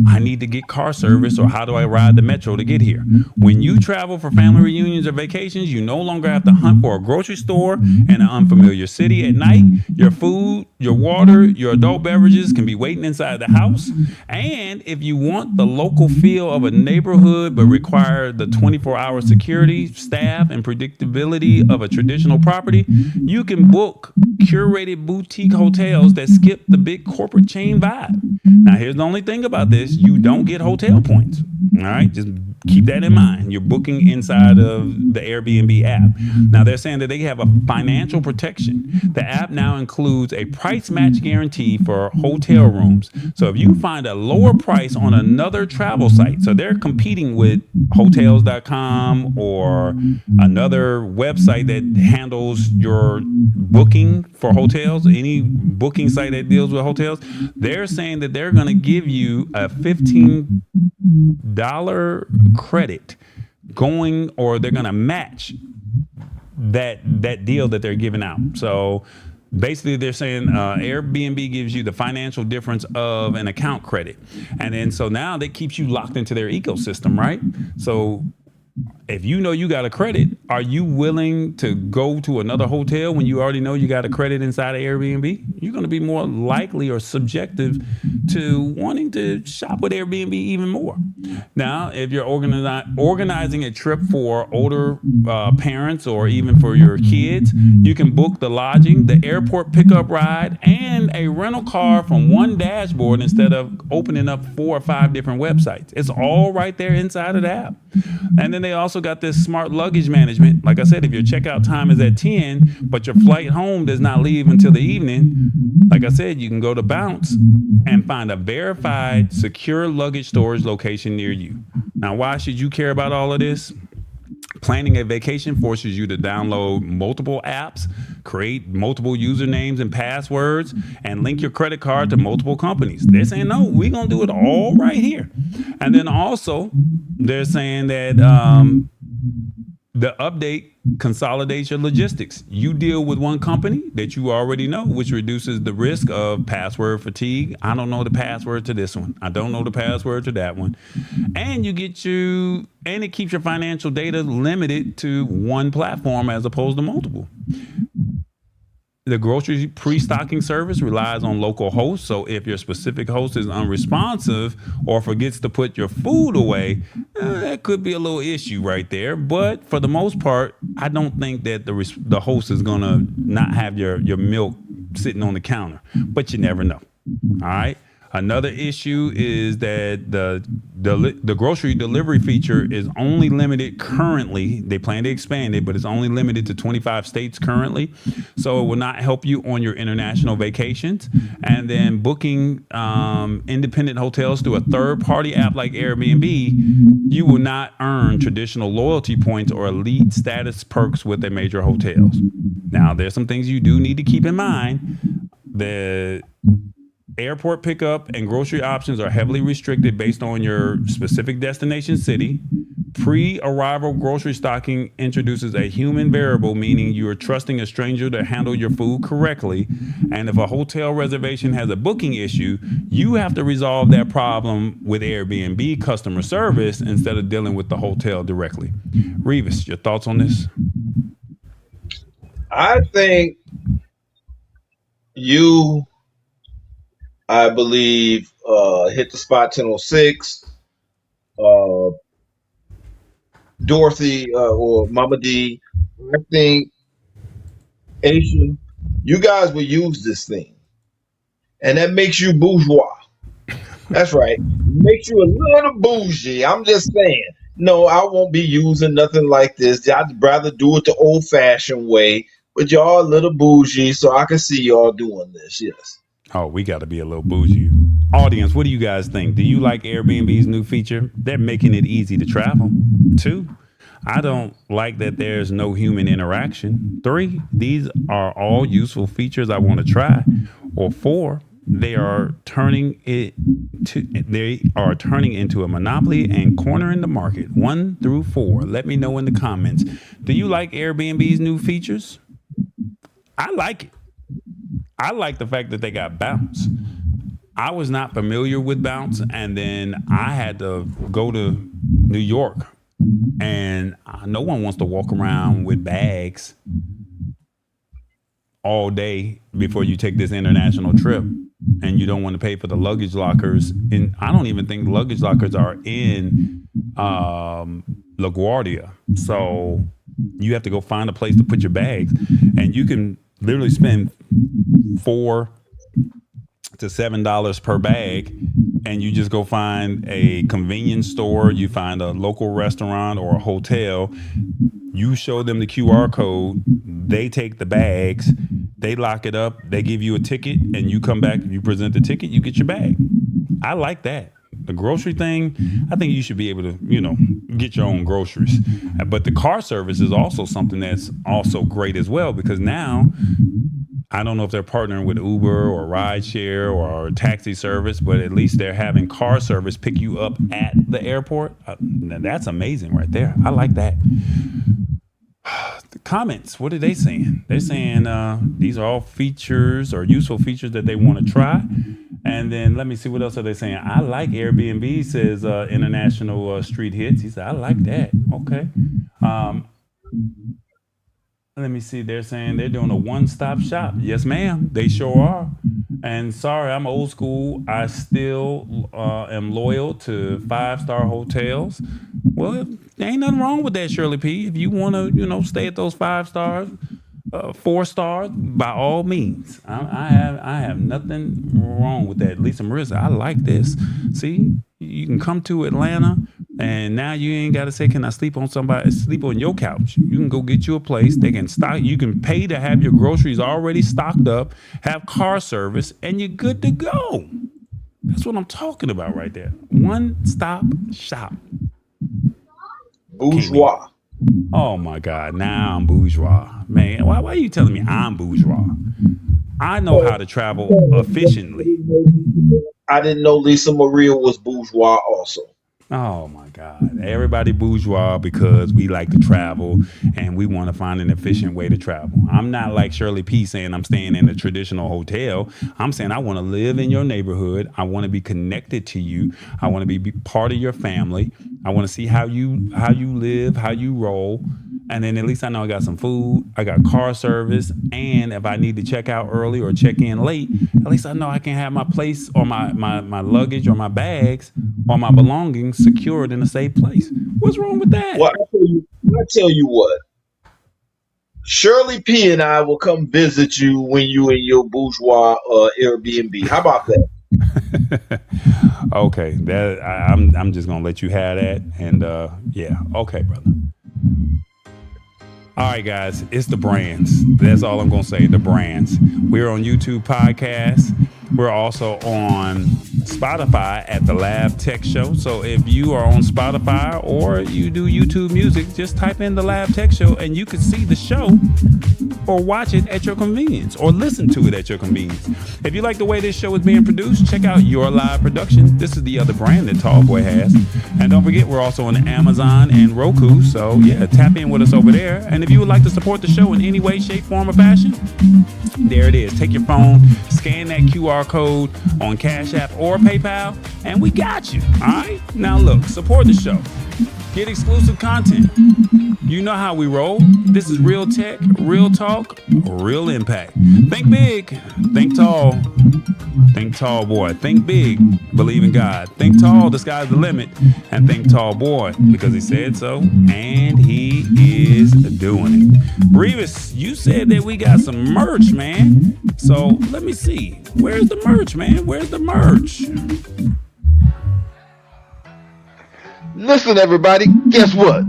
I need to get car service, or how do I ride the metro to get here? When you travel for family reunions or vacations, you no longer have to hunt for a grocery store in an unfamiliar city at night. Your food, your water, your adult beverages can be waiting inside the house. And if you want the local feel of a neighborhood but require the 24-hour security, staff, and predictability of a traditional property, you can book curated boutique hotels that skip the big corporate chain vibe. Now, here's the only thing about this. You don't get hotel points. All right, just keep that in mind. You're booking inside of the Airbnb app. Now, they're saying that they have a financial protection. The app now includes a price match guarantee for hotel rooms. So if you find a lower price on another travel site, so they're competing with hotels.com or another website that handles your booking for hotels, any booking site that deals with hotels, they're saying that they're going to give you a $15 credit going, or they're going to match that deal that they're giving out. So basically they're saying Airbnb gives you the financial difference of an account credit. And then so now that keeps you locked into their ecosystem, right? So if you know you got a credit, are you willing to go to another hotel when you already know you got a credit inside of Airbnb? You're going to be more likely or subjective to wanting to shop with Airbnb even more. Now, if you're organizing a trip for older parents or even for your kids, you can book the lodging, the airport pickup ride, and a rental car from one dashboard instead of opening up 4 or 5 different websites. It's all right there inside of the app. And then they also got this smart luggage management. Like I said, if your checkout time is at 10, but your flight home does not leave until the evening, like I said, you can go to Bounce and find a verified, secure luggage storage location near you. Now, why should you care about all of this? Planning a vacation forces you to download multiple apps, create multiple usernames and passwords, and link your credit card to multiple companies. They're saying, no, we're going to do it all right here. And then also, they're saying that the update consolidates your logistics. You deal with one company that you already know, which reduces the risk of password fatigue. I don't know the password to this one. I don't know the password to that one. And it keeps your financial data limited to one platform as opposed to multiple. The grocery pre-stocking service relies on local hosts. So if your specific host is unresponsive or forgets to put your food away, that could be a little issue right there. But for the most part, I don't think that the host is going to not have your milk sitting on the counter. But you never know. All right. Another issue is that the grocery delivery feature is only limited currently. They plan to expand it, but it's only limited to 25 states currently. So it will not help you on your international vacations. And then booking independent hotels through a third-party app like Airbnb, you will not earn traditional loyalty points or elite status perks with the major hotels. Now, there's some things you do need to keep in mind. The airport pickup and grocery options are heavily restricted based on your specific destination city. Pre-arrival grocery stocking introduces a human variable, meaning you are trusting a stranger to handle your food correctly. And if a hotel reservation has a booking issue, you have to resolve that problem with Airbnb customer service instead of dealing with the hotel directly. Revis, your thoughts on this? I think I believe, hit the spot 1006. Dorothy or Mama D. I think Asian, you guys will use this thing, and that makes you bourgeois. That's right, makes you a little bougie. I'm just saying. No, I won't be using nothing like this. I'd rather do it the old-fashioned way. But y'all a little bougie, so I can see y'all doing this. Yes. Oh, we got to be a little bougie. Audience, what do you guys think? Do you like Airbnb's new feature? They're making it easy to travel. 2, I don't like that there's no human interaction. 3, these are all useful features I want to try. Or 4, they are turning into a monopoly and cornering the market. 1 through 4. Let me know in the comments. Do you like Airbnb's new features? I like it. I like the fact that they got Bounce. I was not familiar with Bounce, and then I had to go to New York, and no one wants to walk around with bags all day before you take this international trip, and you don't want to pay for the luggage lockers. And I don't even think luggage lockers are in LaGuardia. So you have to go find a place to put your bags, and you can literally spend $4 to $7 per bag, and you just go find a convenience store, you find a local restaurant or a hotel, you show them the QR code, they take the bags, they lock it up, they give you a ticket, and you come back, you present the ticket, you get your bag. I like that. The grocery thing, I think you should be able to, get your own groceries. But the car service is also something that's also great as well, because now, I don't know if they're partnering with Uber or rideshare or taxi service, but at least they're having car service pick you up at the airport. That's amazing right there. I like that. The comments, what are they saying? They're saying these are all features or useful features that they want to try. And then let me see, what else are they saying? I like Airbnb, says International Street Hits. He said, I like that. Okay. Let me see. They're saying they're doing a one-stop shop. Yes, ma'am. They sure are. And sorry, I'm old school. I still am loyal to 5-star hotels. Well, there ain't nothing wrong with that, Shirley P. If you want to, stay at those 5 stars, 4 stars, by all means. I have nothing wrong with that. Lisa Marissa, I like this. See, you can come to Atlanta, and now you ain't got to say, can I sleep on your couch? You can go get you a place. They can stock. You can pay to have your groceries already stocked up, have car service, and you're good to go. That's what I'm talking about right there. One-stop shop. Bourgeois. Oh my God! Now I'm bourgeois, man. Why are you telling me I'm bourgeois? I know how to travel efficiently. I didn't know Lisa Maria was bourgeois also. Oh my God. Everybody bourgeois because we like to travel and we want to find an efficient way to travel. I'm not like Shirley P saying I'm staying in a traditional hotel. I'm saying I want to live in your neighborhood. I want to be connected to you. I want to be part of your family. I want to see how you live, how you roll. And then at least I know I got some food, I got car service, and if I need to check out early or check in late, at least I know I can have my place or my luggage or my bags or my belongings secured in a safe place. What's wrong with that? Well, I tell you what. Shirley P and I will come visit you when you in your bourgeois Airbnb. How about that? Okay, I'm just gonna let you have that, and yeah, okay, brother. All right, guys, it's the brands. That's all I'm gonna say. The brands. We're on YouTube Podcasts. We're also on Spotify at the Lab Tech Show. So if you are on Spotify or you do YouTube Music, just type in the Lab Tech Show and you can see the show or watch it at your convenience or listen to it at your convenience. If you like the way this show is being produced, check out Your Live Production. This is the other brand that Tallboy has. And don't forget, we're also on Amazon and Roku. So yeah, tap in with us over there. And if you would like to support the show in any way, shape, form, or fashion, there it is. Take your phone, scan that QR code on Cash App or PayPal, and we got you. All right? Now look, support the show. Get exclusive content. You know how we roll. This is real tech, real talk, real impact. Think big, think tall. Think tall, boy. Think big, believe in God. Think tall, the sky's the limit. And think tall, boy, because he said so, and he is doing it. Revis, you said that we got some merch, man. So let me see. Where's the merch, man? Where's the merch? Listen, everybody, guess what?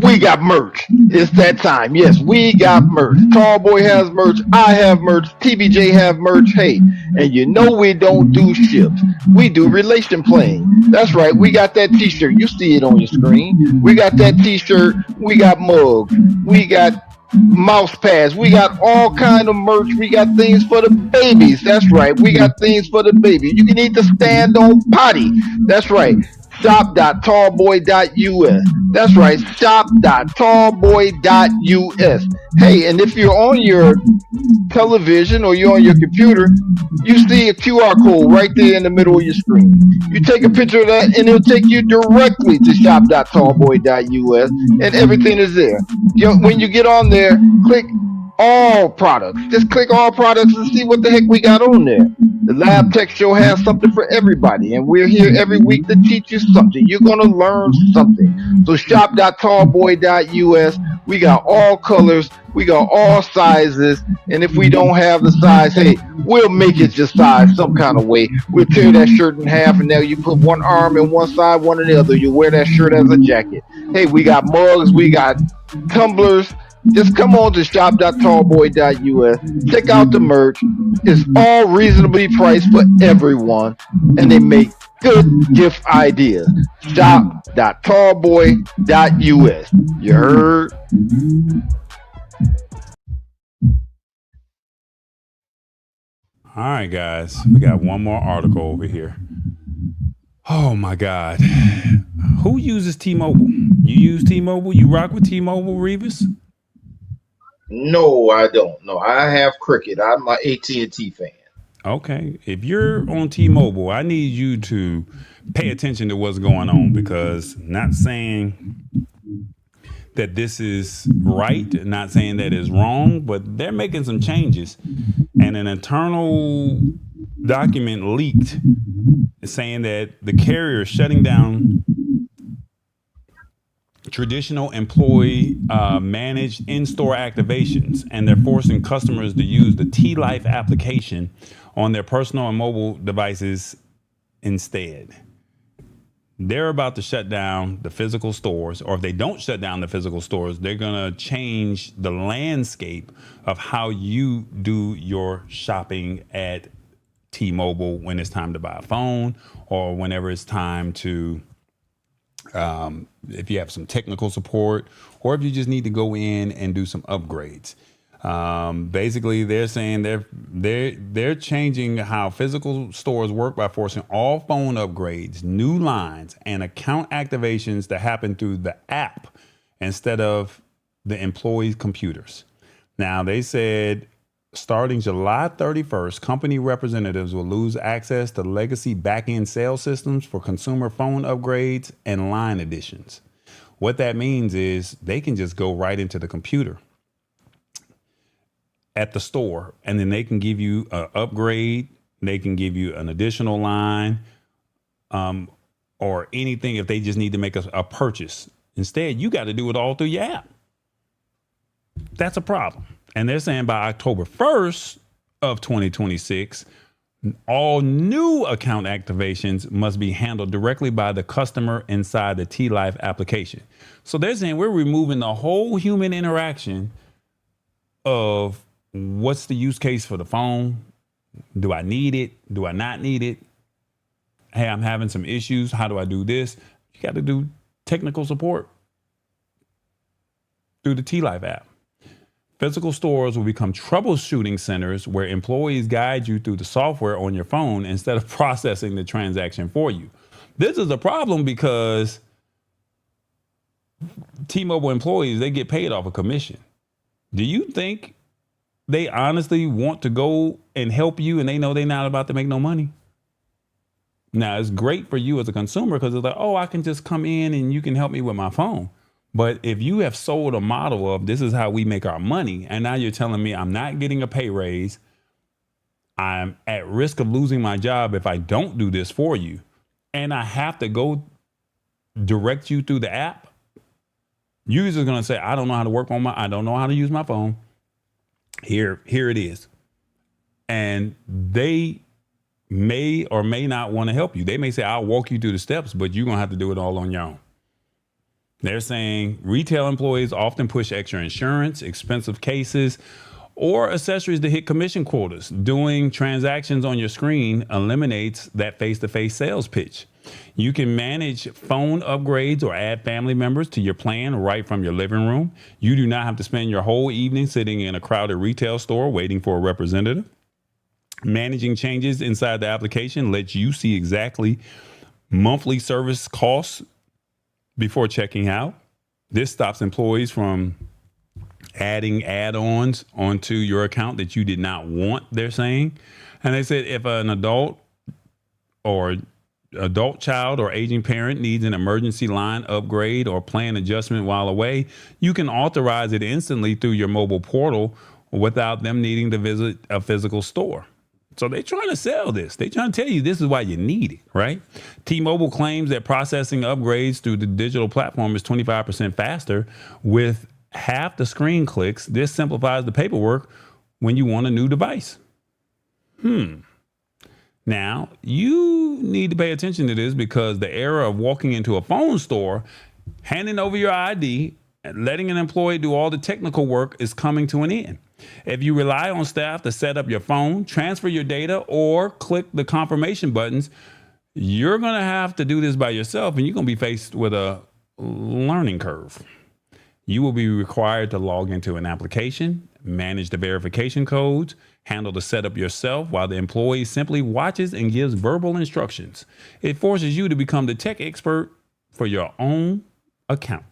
We got merch. It's that time. Yes, we got merch. Tallboy has merch. I have merch. TBJ have merch. Hey, and you know we don't do ships. We do relation playing. That's right. We got that t-shirt. You see it on your screen. We got that t-shirt. We got mugs. We got mouse pads. We got all kind of merch. We got things for the babies. That's right. We got things for the baby. You can need to stand on potty. That's right. Shop.tallboy.us. That's right, shop.tallboy.us. Hey, and if you're on your television or you're on your computer, you see a QR code right there in the middle of your screen. You take a picture of that and it'll take you directly to shop.tallboy.us and everything is there. When you get on there, click all products. Just click all products and see what the heck we got on there. The Lab Tech Show has something for everybody, and we're here every week to teach you something. You're going to learn something. So shop.tallboy.us. We got all colors. We got all sizes. And if we don't have the size, hey, we'll make it your size some kind of way. We'll tear that shirt in half, and now you put one arm in one side, one in the other. You wear that shirt as a jacket. Hey, we got mugs. We got tumblers. Just come on to shop.tallboy.us. Check out the merch. It's all reasonably priced for everyone, and they make good gift ideas. Shop.tallboy.us. You heard? All right, guys. We got one more article over here. Oh, my God. Who uses T-Mobile? You use T-Mobile? You rock with T-Mobile, Revis? No, I don't. No, I have Cricket. I'm an AT&T fan. Okay. If you're on T-Mobile, I need you to pay attention to what's going on, because not saying that this is right, not saying that it's wrong, but they're making some changes. And an internal document leaked saying that the carrier is shutting down traditional employee managed in-store activations, and they're forcing customers to use the T-Life application on their personal and mobile devices instead. They're about to shut down the physical stores, or if they don't shut down the physical stores, they're going to change the landscape of how you do your shopping at T-Mobile when it's time to buy a phone, or whenever it's time to if you have some technical support, or if you just need to go in and do some upgrades. Basically, they're saying they're changing how physical stores work by forcing all phone upgrades, new lines, and account activations to happen through the app instead of the employees' computers. Now, they said starting July 31st, company representatives will lose access to legacy back-end sales systems for consumer phone upgrades and line additions. What that means is they can just go right into the computer at the store, and then they can give you an upgrade. They can give you an additional line, or anything if they just need to make a purchase. Instead, you got to do it all through your app. That's a problem. And they're saying by October 1st of 2026, All new account activations must be handled directly by the customer inside the T-Life application. So they're saying we're removing the whole human interaction of what's the use case for the phone? Do I need it? Do I not need it? Hey, I'm having some issues. How do I do this? You got to do technical support through the T-Life app. Physical stores will become troubleshooting centers where employees guide you through the software on your phone instead of processing the transaction for you. This is a problem because T-Mobile employees, they get paid off a commission. Do you think they honestly want to go and help you and they know they're not about to make no money? Now, it's great for you as a consumer because it's like, oh, I can just come in and you can help me with my phone. But if you have sold a model of this is how we make our money, and now you're telling me I'm not getting a pay raise, I'm at risk of losing my job if I don't do this for you, and I have to go direct you through the app, you're just going to say, I don't know how to work I don't know how to use my phone. Here it is. And they may or may not want to help you. They may say, I'll walk you through the steps, but you're going to have to do it all on your own. They're saying retail employees often push extra insurance, expensive cases, or accessories to hit commission quotas. Doing transactions on your screen eliminates that face-to-face sales pitch. You can manage phone upgrades or add family members to your plan right from your living room. You do not have to spend your whole evening sitting in a crowded retail store waiting for a representative. Managing changes inside the application lets you see exactly monthly service costs before checking out. This stops employees from adding add-ons onto your account that you did not want, they're saying. And they said if an adult child or aging parent needs an emergency line upgrade or plan adjustment while away, you can authorize it instantly through your mobile portal without them needing to visit a physical store. So they're trying to sell this. They're trying to tell you this is why you need it, right? T-Mobile claims that processing upgrades through the digital platform is 25% faster with half the screen clicks. This simplifies the paperwork when you want a new device. Now, you need to pay attention to this because the era of walking into a phone store, handing over your ID, and letting an employee do all the technical work is coming to an end. If you rely on staff to set up your phone, transfer your data, or click the confirmation buttons, you're going to have to do this by yourself, and you're going to be faced with a learning curve. You will be required to log into an application, manage the verification codes, handle the setup yourself while the employee simply watches and gives verbal instructions. It forces you to become the tech expert for your own account.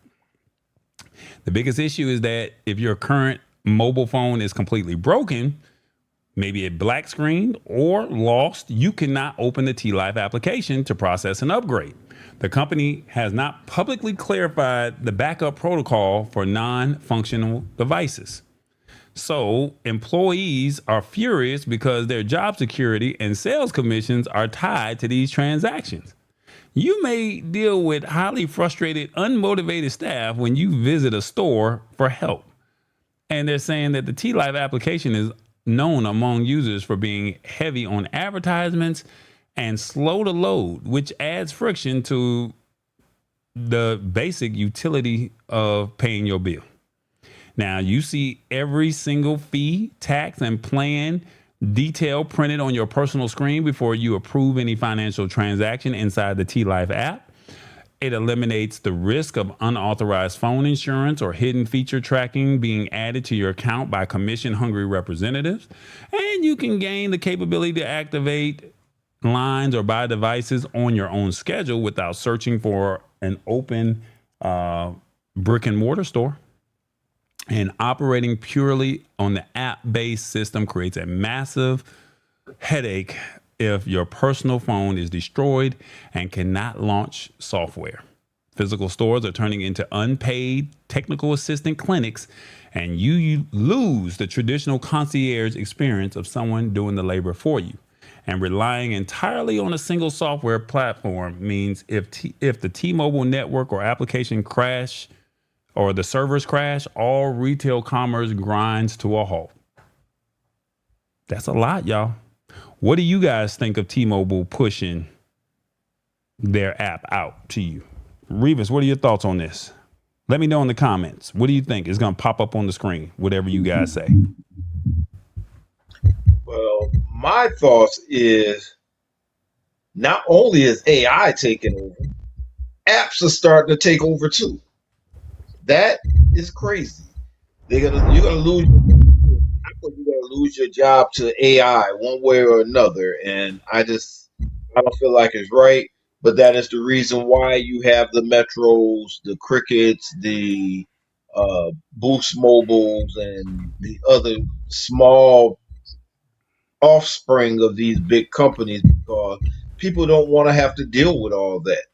The biggest issue is that if your current mobile phone is completely broken, maybe it black screened or lost, you cannot open the T-Life application to process an upgrade. The company has not publicly clarified the backup protocol for non-functional devices. So employees are furious because their job security and sales commissions are tied to these transactions. You may deal with highly frustrated, unmotivated staff when you visit a store for help. And they're saying that the T-Life application is known among users for being heavy on advertisements and slow to load, which adds friction to the basic utility of paying your bill. Now, you see every single fee, tax, and plan detail printed on your personal screen before you approve any financial transaction inside the T-Life app. It eliminates the risk of unauthorized phone insurance or hidden feature tracking being added to your account by commission-hungry representatives. And you can gain the capability to activate lines or buy devices on your own schedule without searching for an open brick and mortar store. And operating purely on the app-based system creates a massive headache if your personal phone is destroyed and cannot launch software. Physical stores are turning into unpaid technical assistant clinics, and you lose the traditional concierge experience of someone doing the labor for you. And relying entirely on a single software platform means if the T-Mobile network or application crash or the servers crash, all retail commerce grinds to a halt. That's a lot, y'all. What do you guys think of T-Mobile pushing their app out to you? Revis, what are your thoughts on this? Let me know in the comments. What do you think? It's going to pop up on the screen, whatever you guys say. Well, my thoughts is not only is AI taking over, apps are starting to take over too. That is crazy. You're gonna lose. You're gonna lose your job to AI one way or another, and I don't feel like it's right. But that is the reason why you have the Metros, the Crickets, the Boost Mobiles, and the other small offspring of these big companies, because people don't want to have to deal with all that.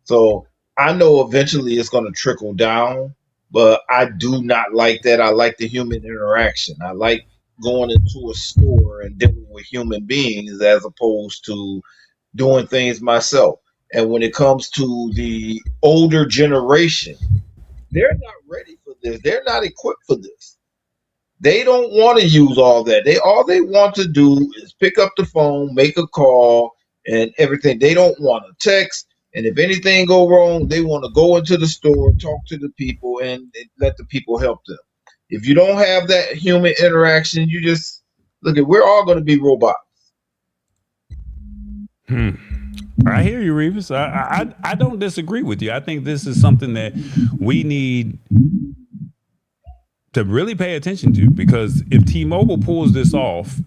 So I know eventually it's going to trickle down, but I do not like that. I like the human interaction. I like going into a store and dealing with human beings as opposed to doing things myself. And when it comes to the older generation, they're not ready for this. They're not equipped for this. They don't want to use all that. All they want to do is pick up the phone, make a call, and everything. They don't want to text. And if anything go wrong, they want to go into the store, talk to the people, and let the people help them. If you don't have that human interaction, you just look at. We're all going to be robots. I hear you, Revis. I don't disagree with you. I think this is something that we need to really pay attention to, because if T-Mobile pulls this off,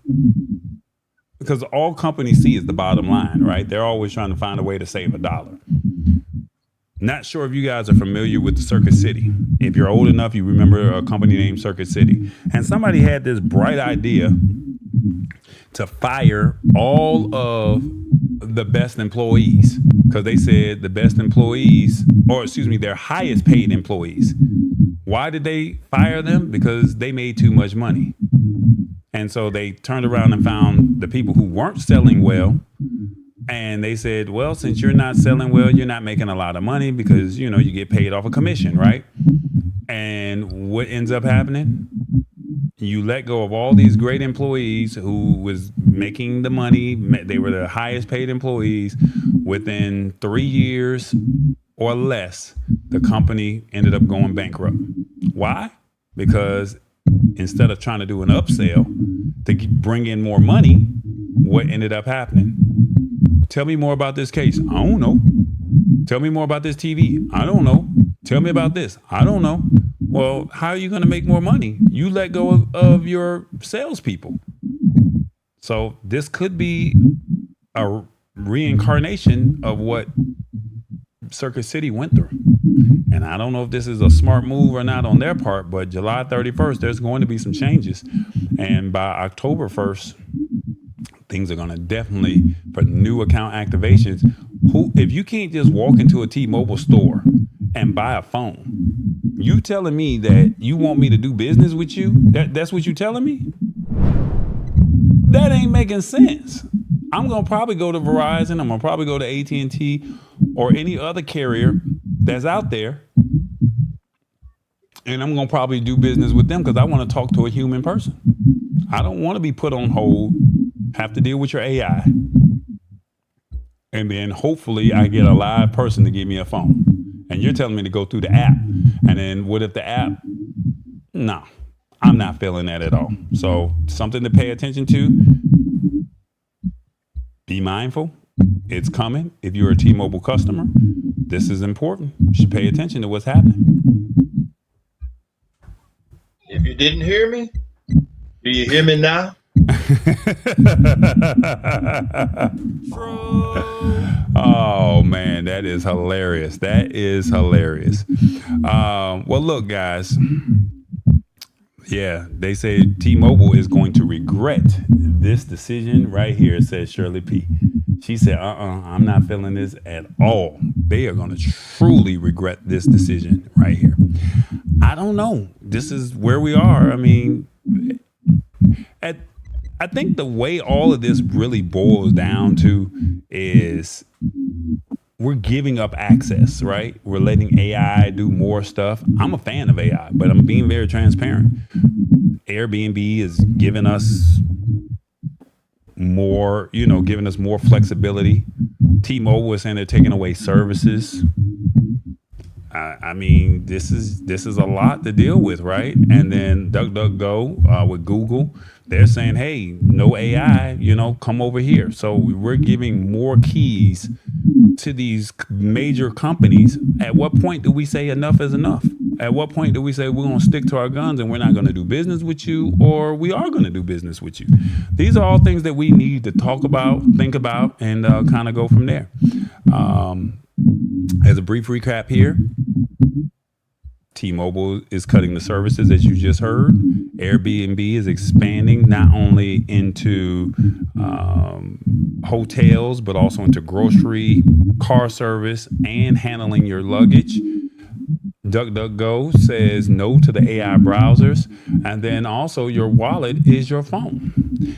because all companies see is the bottom line, right? They're always trying to find a way to save $1. Not sure if you guys are familiar with the Circuit City. If you're old enough, you remember a company named Circuit City. And somebody had this bright idea to fire all of the best employees, because they said the best employees, or excuse me, their highest paid employees. Why did they fire them? Because they made too much money. And so they turned around and found the people who weren't selling well. And they said, well, since you're not selling well, you're not making a lot of money, because, you know, you get paid off a commission, right? And what ends up happening? You let go of all these great employees who was making the money. They were the highest paid employees. Within 3 years or less, the company ended up going bankrupt. Why? Because instead of trying to do an upsell to bring in more money, what ended up happening? Tell me more about this case. I don't know. Tell me more about this TV. I don't know. Tell me about this. I don't know. Well, how are you going to make more money? You let go of your salespeople. So this could be a reincarnation of what Circuit City went through. And I don't know if this is a smart move or not on their part, but July 31st, there's going to be some changes. And by October 1st, things are going to definitely, for new account activations, if you can't just walk into a T-Mobile store and buy a phone, you telling me that you want me to do business with you? That's what you telling me? That ain't making sense. I'm going to probably go to Verizon. I'm going to probably go to AT&T or any other carrier that's out there. And I'm going to probably do business with them because I want to talk to a human person. I don't want to be put on hold, have to deal with your AI. And then hopefully I get a live person to give me a phone. And you're telling me to go through the app. And then what if the app? No, I'm not feeling that at all. So something to pay attention to. Be mindful. It's coming. If you're a T-Mobile customer, this is important. You should pay attention to what's happening. If you didn't hear me, do you hear me now? Oh man, that is hilarious. That is hilarious. Well, look, guys. Yeah, they say T-Mobile is going to regret this decision right here, says Shirley P. She said, I'm not feeling this at all. They are going to truly regret this decision right here. I don't know. This is where we are. I mean, I think the way all of this really boils down to is we're giving up access, right? We're letting AI do more stuff. I'm a fan of AI, but I'm being very transparent. Airbnb is giving us more, giving us more flexibility. T-Mobile is saying they're taking away services. I mean, this is a lot to deal with, right? And then DuckDuckGo with Google, they're saying, hey, no AI, come over here. So we're giving more keys to these major companies. At what point do we say enough is enough? At what point do we say we're going to stick to our guns and we're not going to do business with you, or we are going to do business with you? These are all things that we need to talk about, think about, and kind of go from there. As a brief recap here, T-Mobile is cutting the services, as you just heard. Airbnb is expanding not only into hotels, but also into grocery, car service, and handling your luggage. DuckDuckGo says no to the AI browsers. And then also your wallet is your phone.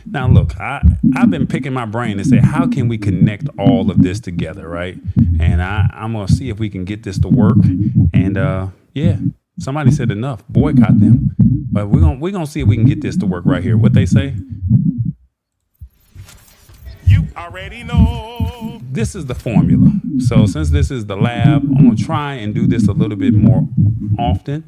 Now, look, I've been picking my brain to say, how can we connect all of this together, right? And I'm going to see if we can get this to work. And yeah, somebody said enough. Boycott them. But we're gonna see if we can get this to work right here. What they say? You already know. This is the formula. So since this is the lab, I'm gonna try and do this a little bit more often.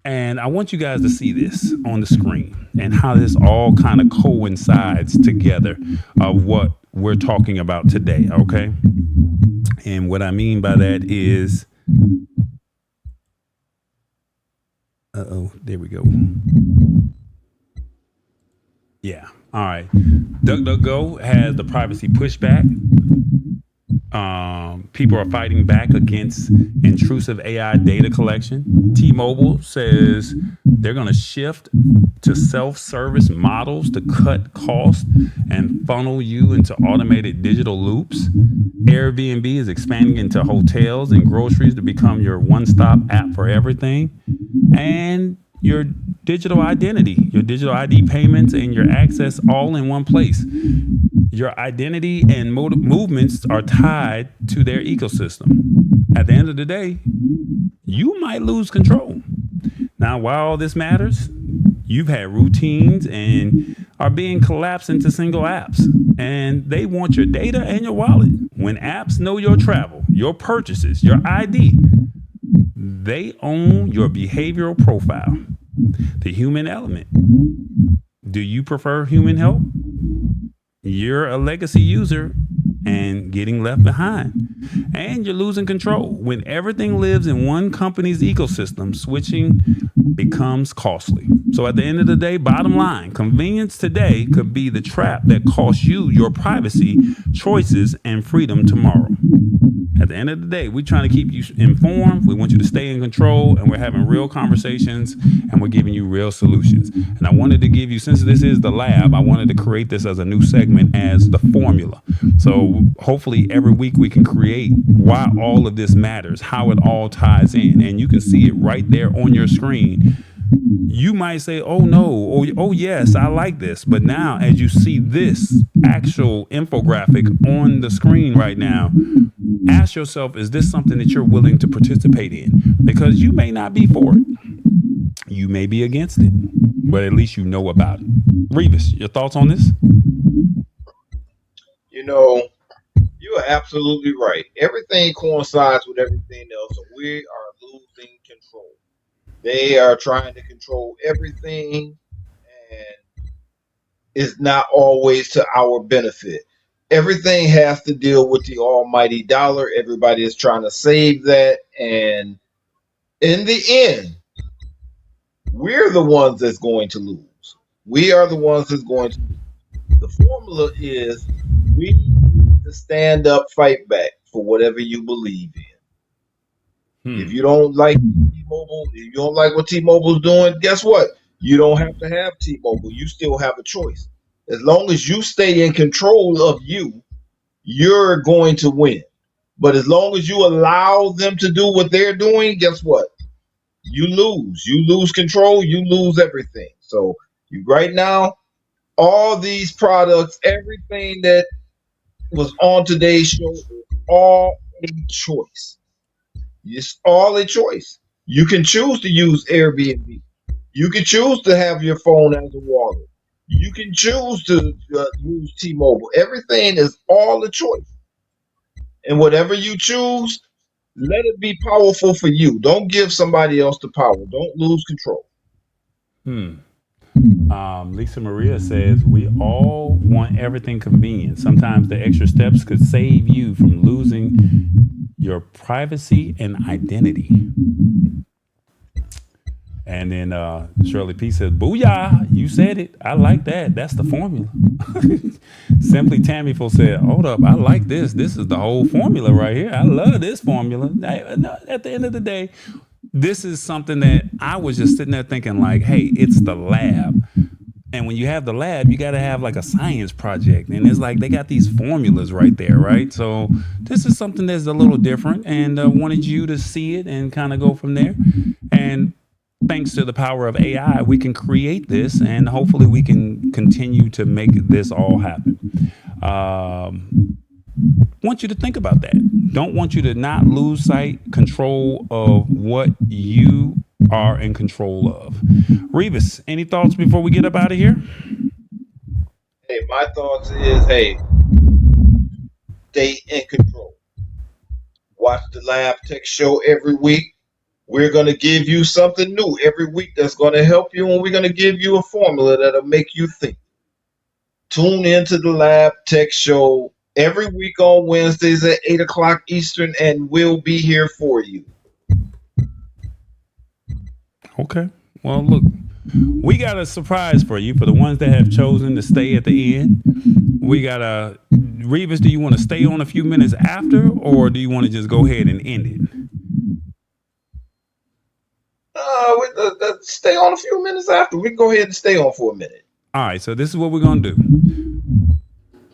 And I want you guys to see this on the screen and how this all kind of coincides together of what we're talking about today, okay? And what I mean by that is, there we go. Yeah. All right. DuckDuckGo has the privacy pushback. People are fighting back against intrusive AI data collection. T-Mobile says they're going to shift to self-service models to cut costs and funnel you into automated digital loops. Airbnb is expanding into hotels and groceries to become your one-stop app for everything. And your digital identity, your digital ID payments, and your access all in one place. Your identity and movements are tied to their ecosystem. At the end of the day, you might lose control. Now, while all this matters, you've had routines and are being collapsed into single apps, and they want your data and your wallet. When apps know your travel, your purchases, your ID, they own your behavioral profile. The human element. Do you prefer human help? You're a legacy user and getting left behind. And you're losing control. When everything lives in one company's ecosystem, switching becomes costly. So at the end of the day, bottom line, convenience today could be the trap that costs you your privacy, choices, and freedom tomorrow. At the end of the day, we're trying to keep you informed. We want you to stay in control, and we're having real conversations, and we're giving you real solutions. And I wanted to give you, since this is the lab, I wanted to create this as a new segment as the formula. So hopefully every week we can create why all of this matters, how it all ties in, and you can see it right there on your screen. You might say, oh no, oh yes, I like this. But now as you see this actual infographic on the screen right now, ask yourself, is this something that you're willing to participate in? Because you may not be for it. You may be against it, but at least you know about it. Revis, your thoughts on this? You are absolutely right. Everything coincides with everything else, and we are losing control. They are trying to control everything, and it's not always to our benefit. Everything has to deal with the almighty dollar. Everybody is trying to save that, and in the end, we're the ones that's going to lose. We are the ones that's going to lose. The formula is we need to stand up, fight back for whatever you believe in. If you don't like T-Mobile, if you don't like what T-Mobile's doing, guess what? You don't have to have T-Mobile. You still have a choice. As long as you stay in control of you, you're going to win. But as long as you allow them to do what they're doing, guess what? You lose. You lose control. You lose everything. So right now, all these products, everything that was on today's show is all a choice. It's all a choice. You can choose to use Airbnb. You can choose to have your phone as a wallet. You can choose to use T-Mobile. Everything is all a choice. And whatever you choose, let it be powerful for you. Don't give somebody else the power. Don't lose control. Lisa Maria says, we all want everything convenient. Sometimes the extra steps could save you from losing your privacy and identity. And then Shirley P says, booyah, you said it. I like that. That's the formula. Simply Tammyful said, hold up, I like this. This is the whole formula right here. I love this formula. At the end of the day, this is something that I was just sitting there thinking like, hey, it's the lab. And when you have the lab, you got to have like a science project. And it's like they got these formulas right there, right? So this is something that's a little different and wanted you to see it and kind of go from there. And thanks to the power of AI, we can create this and hopefully we can continue to make this all happen. Want you to think about that. Don't want you to not lose control of what you are in control of. Revis, any thoughts before we get up out of here? Hey, my thoughts is, hey, stay in control. Watch the Lab Tech Show every week. We're going to give you something new every week that's going to help you, and we're going to give you a formula that'll make you think. Tune into the Lab Tech Show every week on Wednesdays at 8 o'clock Eastern, and we'll be here for you. Okay. Well, look, we got a surprise for you for the ones that have chosen to stay at the end. We got Revis, do you want to stay on a few minutes after, or do you want to just go ahead and end it? Stay on a few minutes after. We can go ahead and stay on for a minute. All right. So this is what we're going to do.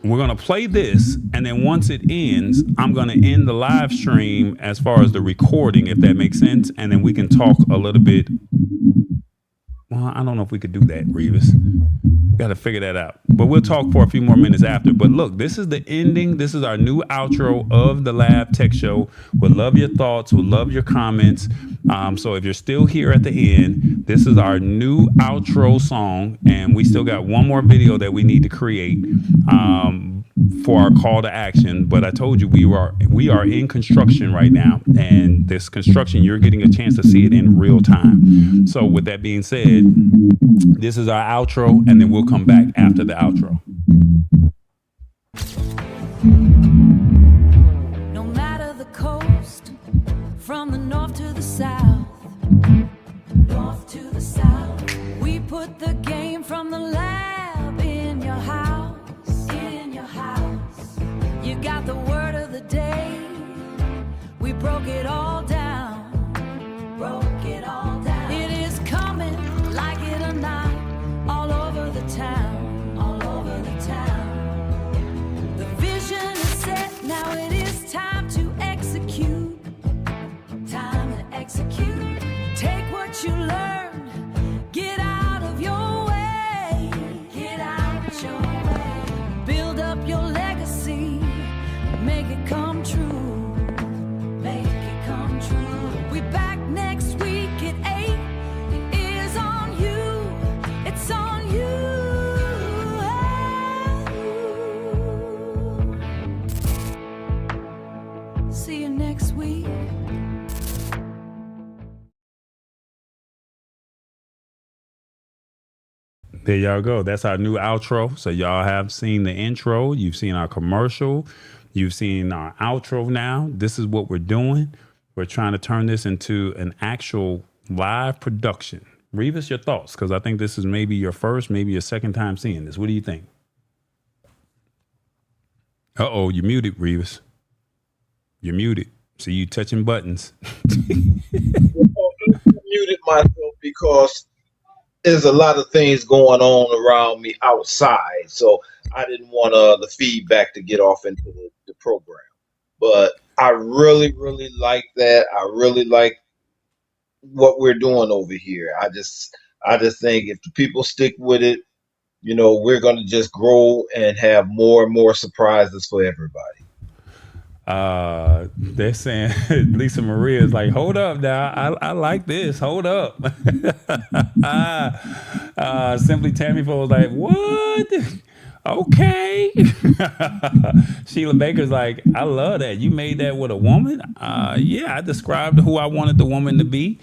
We're going to play this, and then once it ends, I'm going to end the live stream as far as the recording, if that makes sense, and then we can talk a little bit. Well, I don't know if we could do that, Revis. Got to figure that out. But we'll talk for a few more minutes after. But look, this is the ending. This is our new outro of the Lab Tech Show. We'll love your thoughts. We'll love your comments. So if you're still here at the end, this is our new outro song. And we still got one more video that we need to create for our call to action. But I told you we are in construction right now. And this construction, you're getting a chance to see it in real time. So with that being said, this is our outro, and then we'll come back after the outro. No matter the coast, from the north to the south, we put the game from the lab in your house, You got the word of the day, we broke it all down, It is coming like it or not, all over the town, The vision is set, now it is time to execute, Take what you learned, get out of your way, Build up your legacy, make it come true, We back next week at 8, it is on you, it's on you. See you next week. There y'all go. That's our new outro. So y'all have seen the intro. You've seen our commercial. You've seen our outro now. This is what we're doing. We're trying to turn this into an actual live production. Revis, your thoughts? Because I think this is maybe your first, maybe your second time seeing this. What do you think? Uh-oh, you're muted, Revis. You're muted. See you touching buttons. I muted myself because there's a lot of things going on around me outside, so I didn't want the feedback to get off into the program. But I really, really like that. I really like what we're doing over here. I just think if the people stick with it, we're going to just grow and have more and more surprises for everybody. They're saying Lisa Maria is like, hold up now. I like this. Hold up. Simply Tammyful was like, what? Okay. Sheila Baker's like, I love that. You made that with a woman? Yeah, I described who I wanted the woman to be.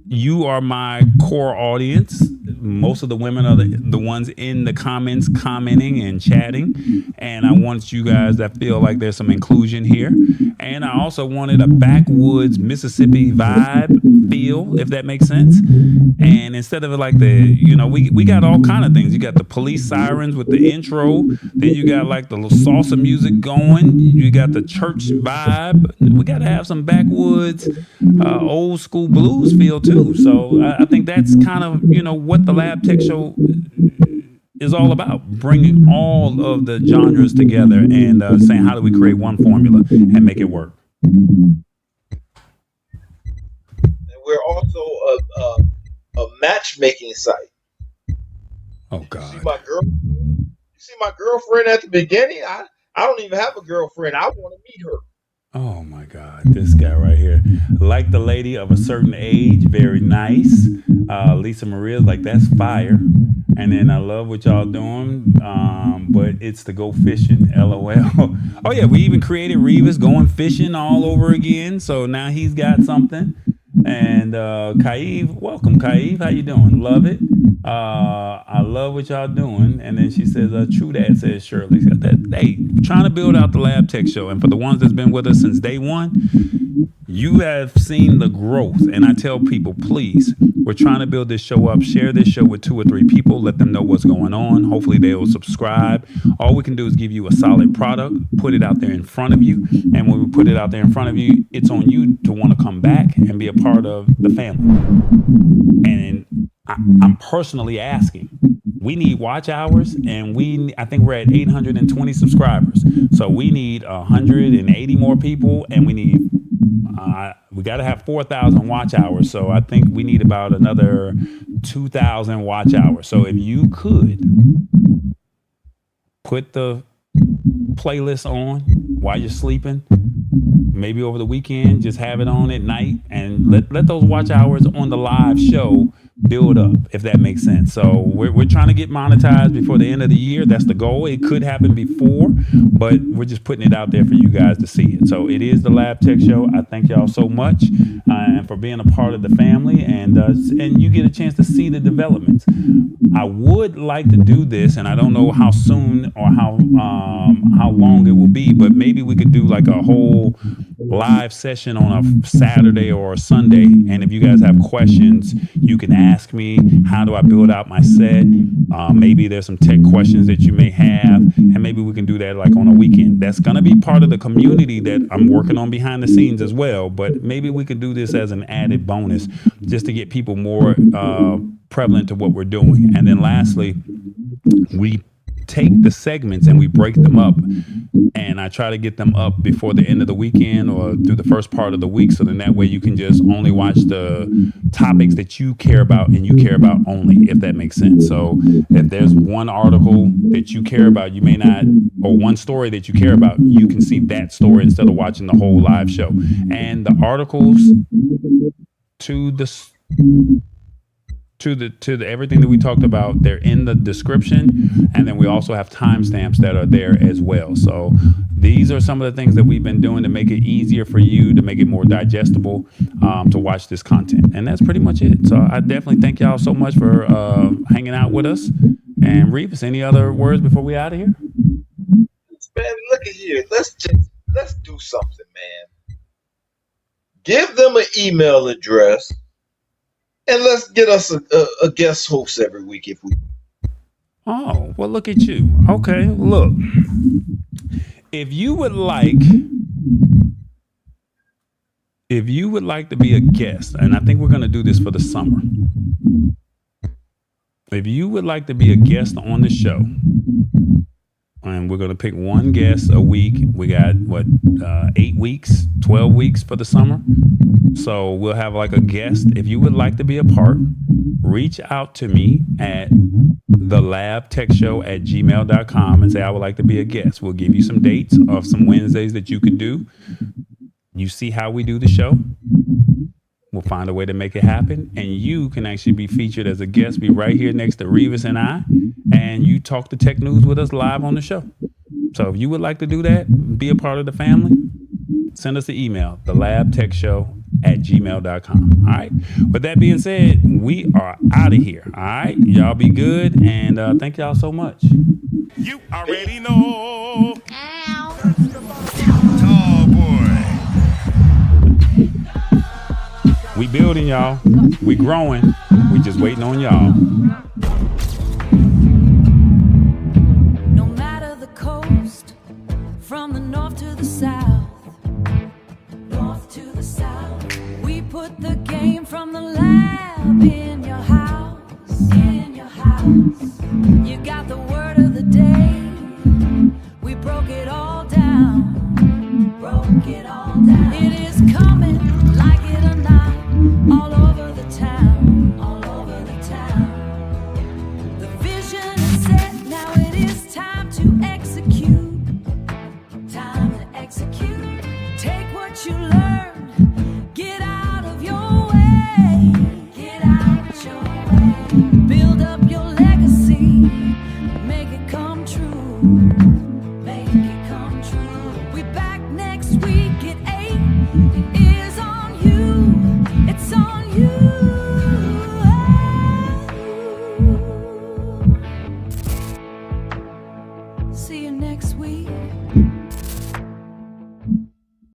You are my core audience. Most of the women are the ones in the comments commenting and chatting. And I want you guys that feel like there's some inclusion here. And I also wanted a backwoods Mississippi vibe feel, if that makes sense. And instead of like we got all kind of things. You got the police sirens with the intro. Then you got like the little salsa music going. You got the church vibe. We got to have some backwoods, old school blues feel too. So I think that's kind of, what the Lab Tech Show is all about, bringing all of the genres together and saying, how do we create one formula and make it work? And we're also a matchmaking site. Oh, God. You see my girlfriend at the beginning? I don't even have a girlfriend. I want to meet her. Oh my God, this guy right here. Like the lady of a certain age, very nice. Lisa Maria's like, that's fire. And then I love what y'all doing, but it's to go fishing, LOL. Oh yeah, we even created Revas going fishing all over again. So now he's got something. And Kaive, welcome Kaive, how you doing? Love it. I love what y'all doing. And then she says, true that, says Shirley. Hey, trying to build out the Lab Tech Show. And for the ones that's been with us since day one, you have seen the growth. And I tell people, please, we're trying to build this show up. Share this show with 2 or 3 people. Let them know what's going on. Hopefully they will subscribe. All we can do is give you a solid product, put it out there in front of you. And when we put it out there in front of you, it's on you to want to come back and be a part of the family. And I'm personally asking, we need watch hours, and I think we're at 820 subscribers. So we need 180 more people, and we got to have 4,000 watch hours. So I think we need about another 2,000 watch hours. So if you could put the playlist on while you're sleeping, maybe over the weekend, just have it on at night, and let those watch hours on the live show build up, if that makes sense. So we're trying to get monetized before the end of the year. That's the goal. It could happen before, but we're just putting it out there for you guys to see it. So it is the Lab Tech Show. I thank y'all so much and for being a part of the family, and you get a chance to see the developments. I would like to do this, and I don't know how soon or how long it will be, but maybe we could do like a whole live session on a Saturday or a Sunday. And if you guys have questions, you can ask me, how do I build out my set? Maybe there's some tech questions that you may have, and maybe we can do that like on a weekend. That's going to be part of the community that I'm working on behind the scenes as well. But maybe we could do this as an added bonus just to get people more prevalent to what we're doing. And then lastly, we take the segments and we break them up, and I try to get them up before the end of the weekend or through the first part of the week, so then that way you can just only watch the topics that you care about and you care about only, if that makes sense. So if there's one article that you care about, you may not, or one story that you care about, you can see that story instead of watching the whole live show. And the articles to the everything that we talked about, they're in the description, and then we also have timestamps that are there as well. So these are some of the things that we've been doing to make it easier for you, to make it more digestible, to watch this content. And that's pretty much it. So I definitely thank y'all so much for hanging out with us. And Revis, any other words before we out of here? Man, look at here. Let's do something, man. Give them an email address, and let's get us a guest host every week if we. Oh, well, look at you. Okay, look. If you would like to be a guest, and I think we're going to do this for the summer. If you would like to be a guest on the show, and we're going to pick one guest a week. We got 8 weeks, 12 weeks for the summer. So we'll have like a guest. If you would like to be a part, reach out to me at thelabtechshow@gmail.com and say, I would like to be a guest. We'll give you some dates of some Wednesdays that you could do. You see how we do the show. We'll find a way to make it happen. And you can actually be featured as a guest, be right here next to Revis and I. And you talk the tech news with us live on the show. So if you would like to do that, be a part of the family, send us an email, thelabtechshow@gmail.com. All right. With that being said, we are out of here. All right. Y'all be good. And thank y'all so much. You already know. Tall boy. We building, y'all. We growing. We just waiting on y'all. No matter the coast, from the north to the south, north to the south, we put the game from the lab in your house, in your house. You got the